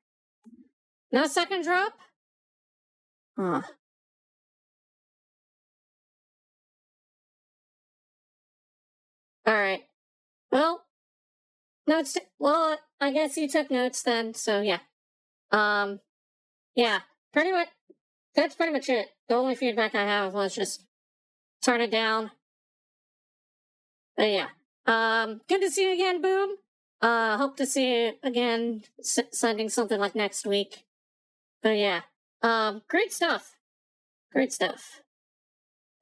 No second drop? Huh. Alright. Well, notes. Well, I guess you took notes then, so yeah. Yeah, pretty much. That's pretty much it. The only feedback I have was just turn it down. But yeah. Good to see you again, Boom. Hope to see you again, sending something like next week. But yeah. Great stuff. Great stuff.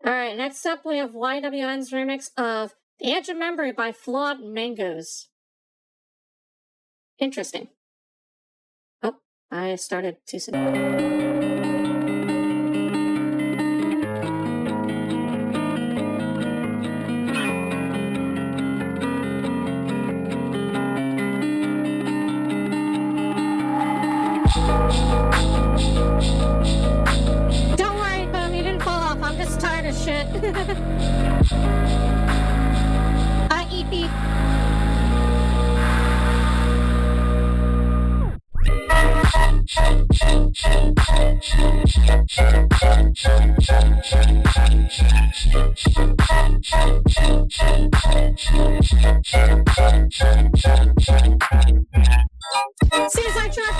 Alright, next up we have YWN's remix of The Edge of Memory by Flawed Mangoes. Interesting. Oh, I started too soon. Don't worry, Boom, you didn't fall off. I'm just tired of shit. EP. Suicide truck.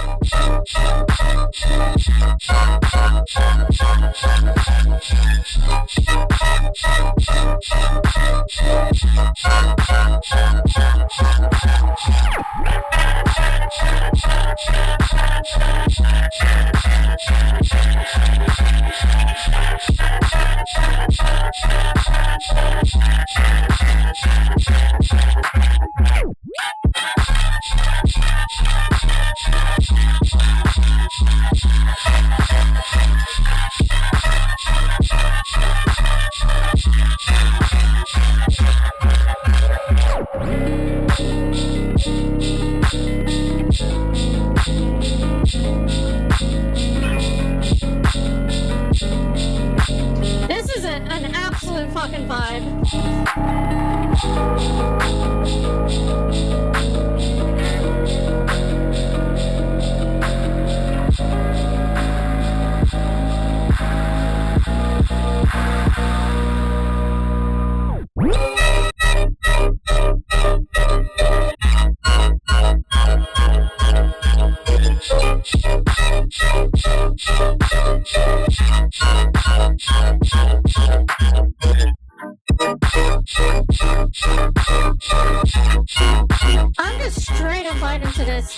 This is an absolute fucking vibe. I'm just straight up vibing to this.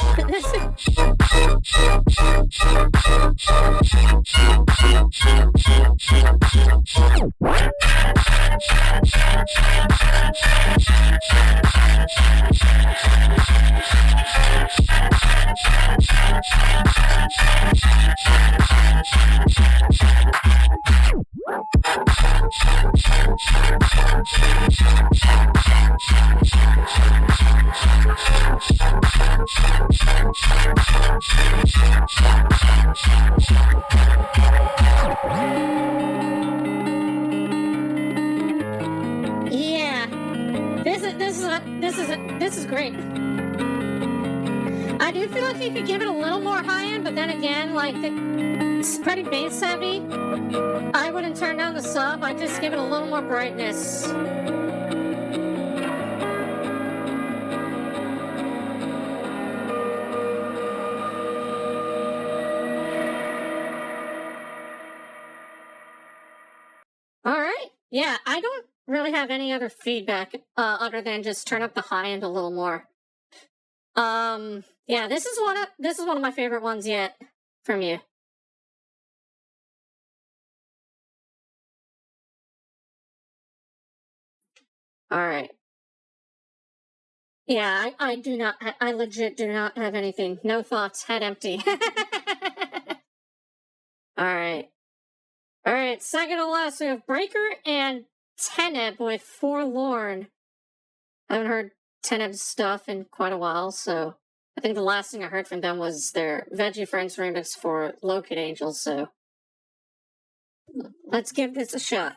Yeah, this is great. I do feel like you could give it a little more high end, but then again, like it's pretty bass heavy. I wouldn't turn down the sub. I'd just give it a little more brightness. All right. Yeah, I don't really have any other feedback other than just turn up the high end a little more. Yeah, this is one of my favorite ones yet from you. All right. Yeah, I legit do not have anything. No thoughts, head empty. All right. All right, second to last, we have Breaker and Teneb with Forlorn. I haven't heard Teneb's stuff in quite a while, so I think the last thing I heard from them was their Veggie Friends remix for Locate Angels, so let's give this a shot.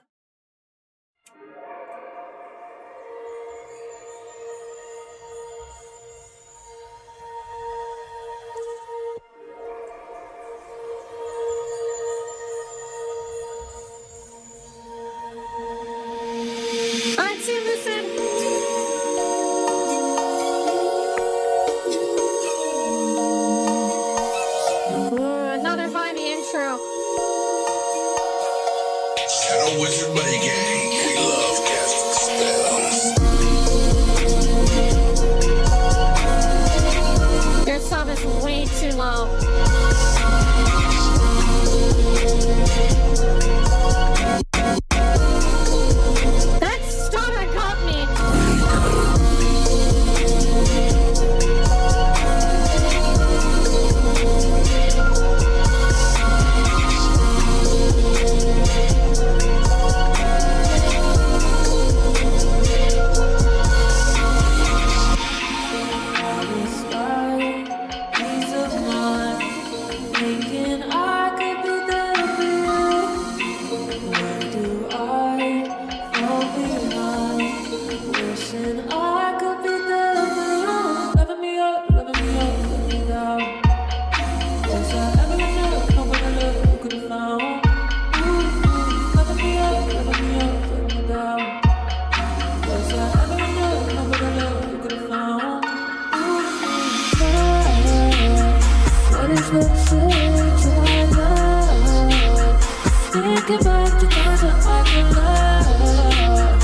get back to things that I can love.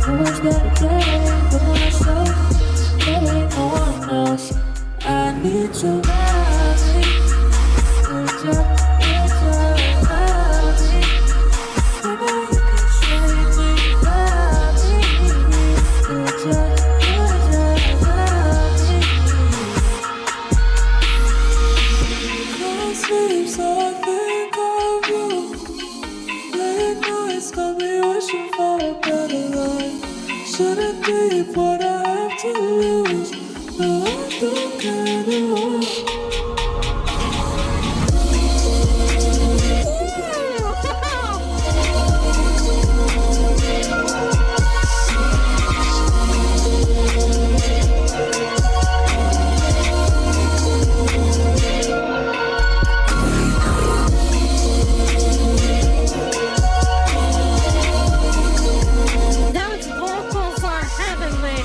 Always better day, but myself, there ain't no one else. I need to love me. Love me. Maybe you can save me, love me. Love me. Can't sleep, so I think of you. Late nights got me wishing for a better life. Shouldn't be what I have to lose. No, I don't care no. Those vocals are heavenly.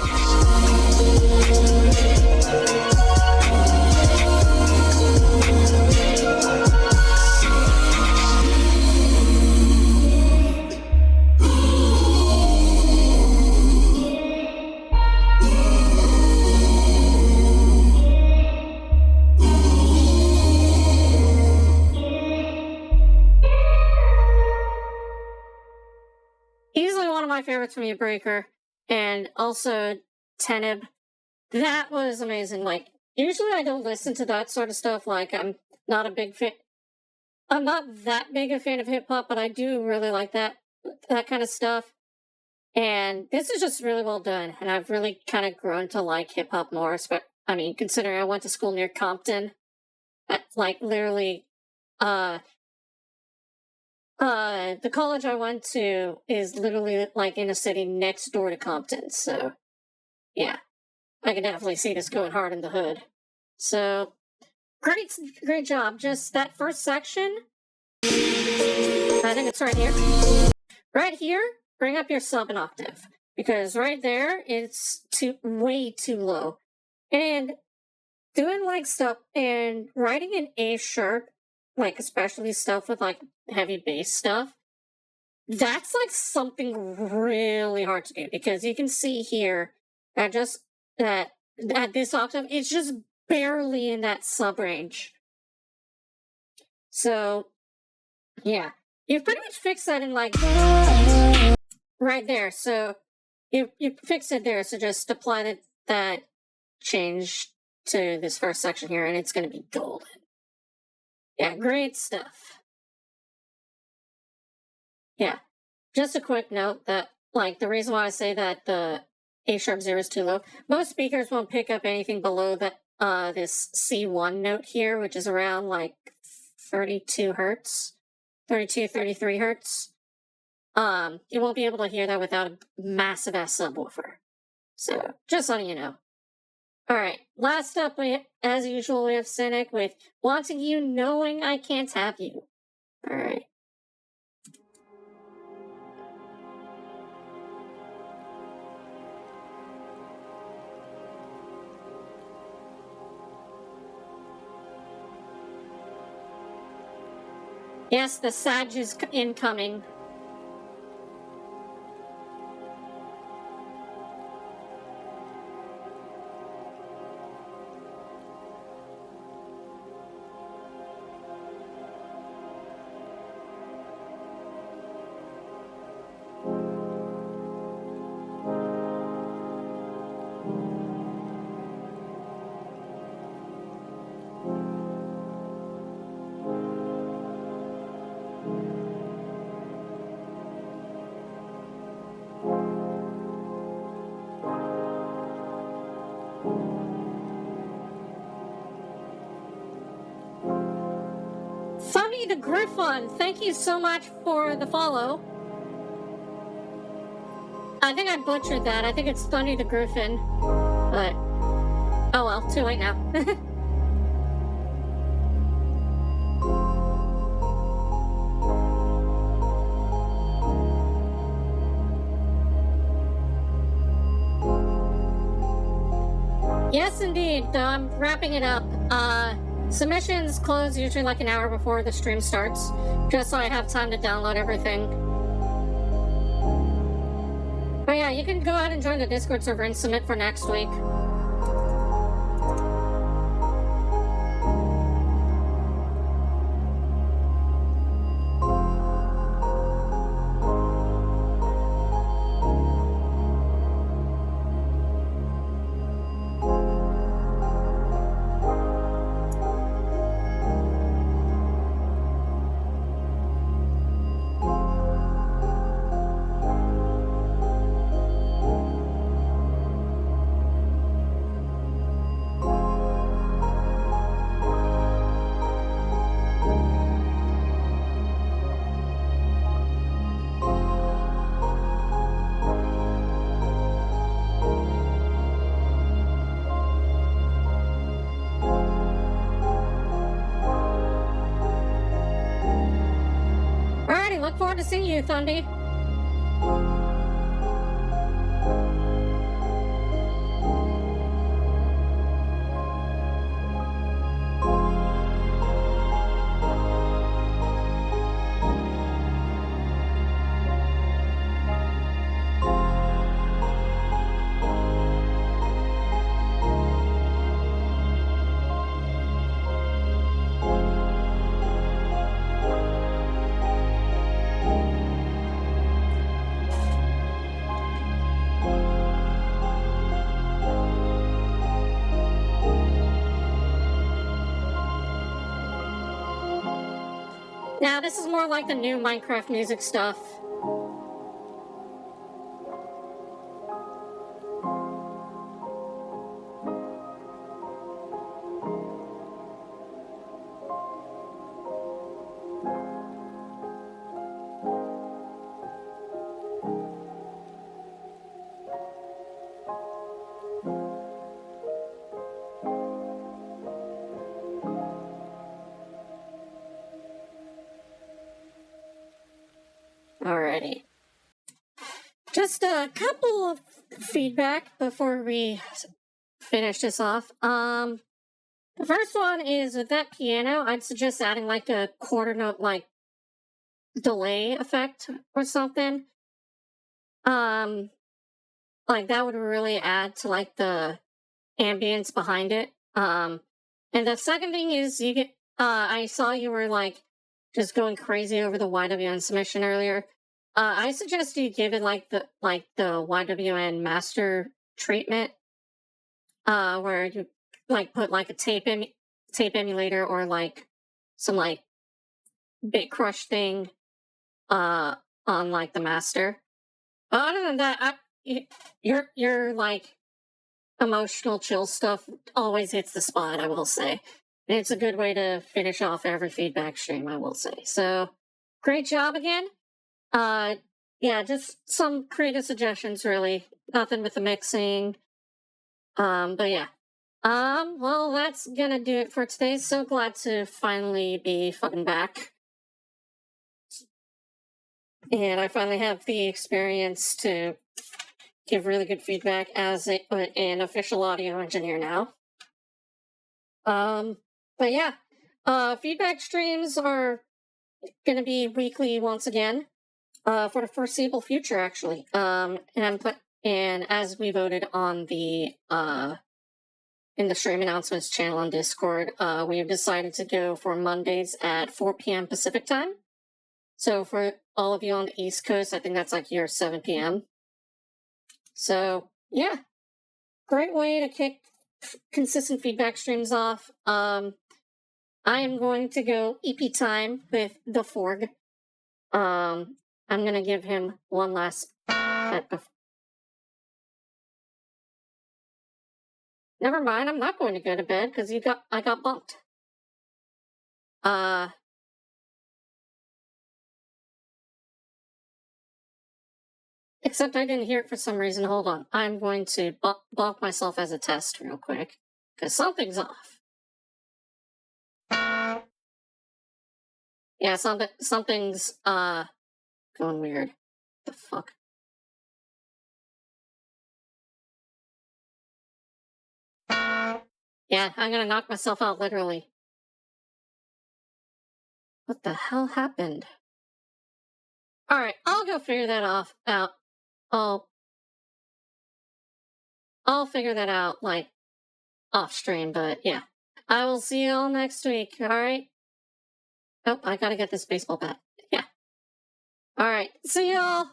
Easily one of my favorites from You Breaker, and also Teneb. That was amazing. Like, usually I don't listen to that sort of stuff. Like, I'm not that big a fan of hip hop, but I do really like that kind of stuff. And this is just really well done, and I've really kind of grown to like hip hop more. I mean, considering I went to school near Compton, like literally, the college I went to is literally like in a city next door to Compton, so yeah, I can definitely see this going hard in the hood. So great job. Just that first section, I think it's right here. Right here, bring up your sub an octave, because right there it's way too low. And doing like stuff and writing an A sharp, like especially stuff with like heavy bass stuff, that's like something really hard to do, because you can see here that just that this octave is just barely in that sub range. So yeah, you've pretty much fixed that in like right there. So you fixed it there. So just apply that change to this first section here, and it's going to be golden. Yeah, great stuff. Yeah, just a quick note that, like, the reason why I say that the A sharp 0 is too low, most speakers won't pick up anything below that this C1 note here, which is around like 32 hertz, 32, 33 hertz. You won't be able to hear that without a massive ass subwoofer. So, just letting you know. Alright, last up, as usual, we have Cynic with Wanting You, Knowing I Can't Have You. Alright. Yes, the Sag is incoming. Funny the Griffon, thank you so much for the follow. I think I butchered that. I think it's Thunny the Griffin. But, oh well, too late now. Yes, indeed. I'm wrapping it up. Submissions close usually like an hour before the stream starts, just so I have time to download everything. But yeah, you can go ahead and join the Discord server and submit for next week. Alrighty, look forward to seeing you, Thundy. Now, this is more like the new Minecraft music stuff. Alrighty. Just a couple of feedback before we finish this off. The first one is with that piano, I'd suggest adding like a quarter note like delay effect or something. Like that would really add to like the ambience behind it. And the second thing is you get I saw you were like just going crazy over the YWN submission earlier. I suggest you give it like the YWN master treatment, where you like put like a tape emulator or like some like bit crush thing on like the master. But other than that, your like emotional chill stuff always hits the spot, I will say. And it's a good way to finish off every feedback stream, I will say. So great job again. Yeah, just some creative suggestions, really. Nothing with the mixing. But yeah. Well, that's gonna do it for today. So glad to finally be fucking back. And I finally have the experience to give really good feedback as an official audio engineer now. But yeah. Feedback streams are gonna be weekly once again. For the foreseeable future, actually. And as we voted on the in the stream announcements channel on Discord, we have decided to go for Mondays at 4 p.m. Pacific time. So for all of you on the East Coast, I think that's like your 7 p.m. So yeah, great way to kick consistent feedback streams off. I am going to go EP time with the Forg. I'm gonna give him one last pet before. Never mind, I'm not going to go to bed because I got bumped. Except I didn't hear it for some reason. Hold on. I'm going to bonk myself as a test real quick because something's off. Yeah, something's going weird. The fuck? Yeah, I'm gonna knock myself out literally. What the hell happened? Alright, I'll go figure that out. I'll figure that out, like, off stream, but yeah. I will see you all next week, alright? Oh, I gotta get this baseball bat. Yeah. Alright, see y'all!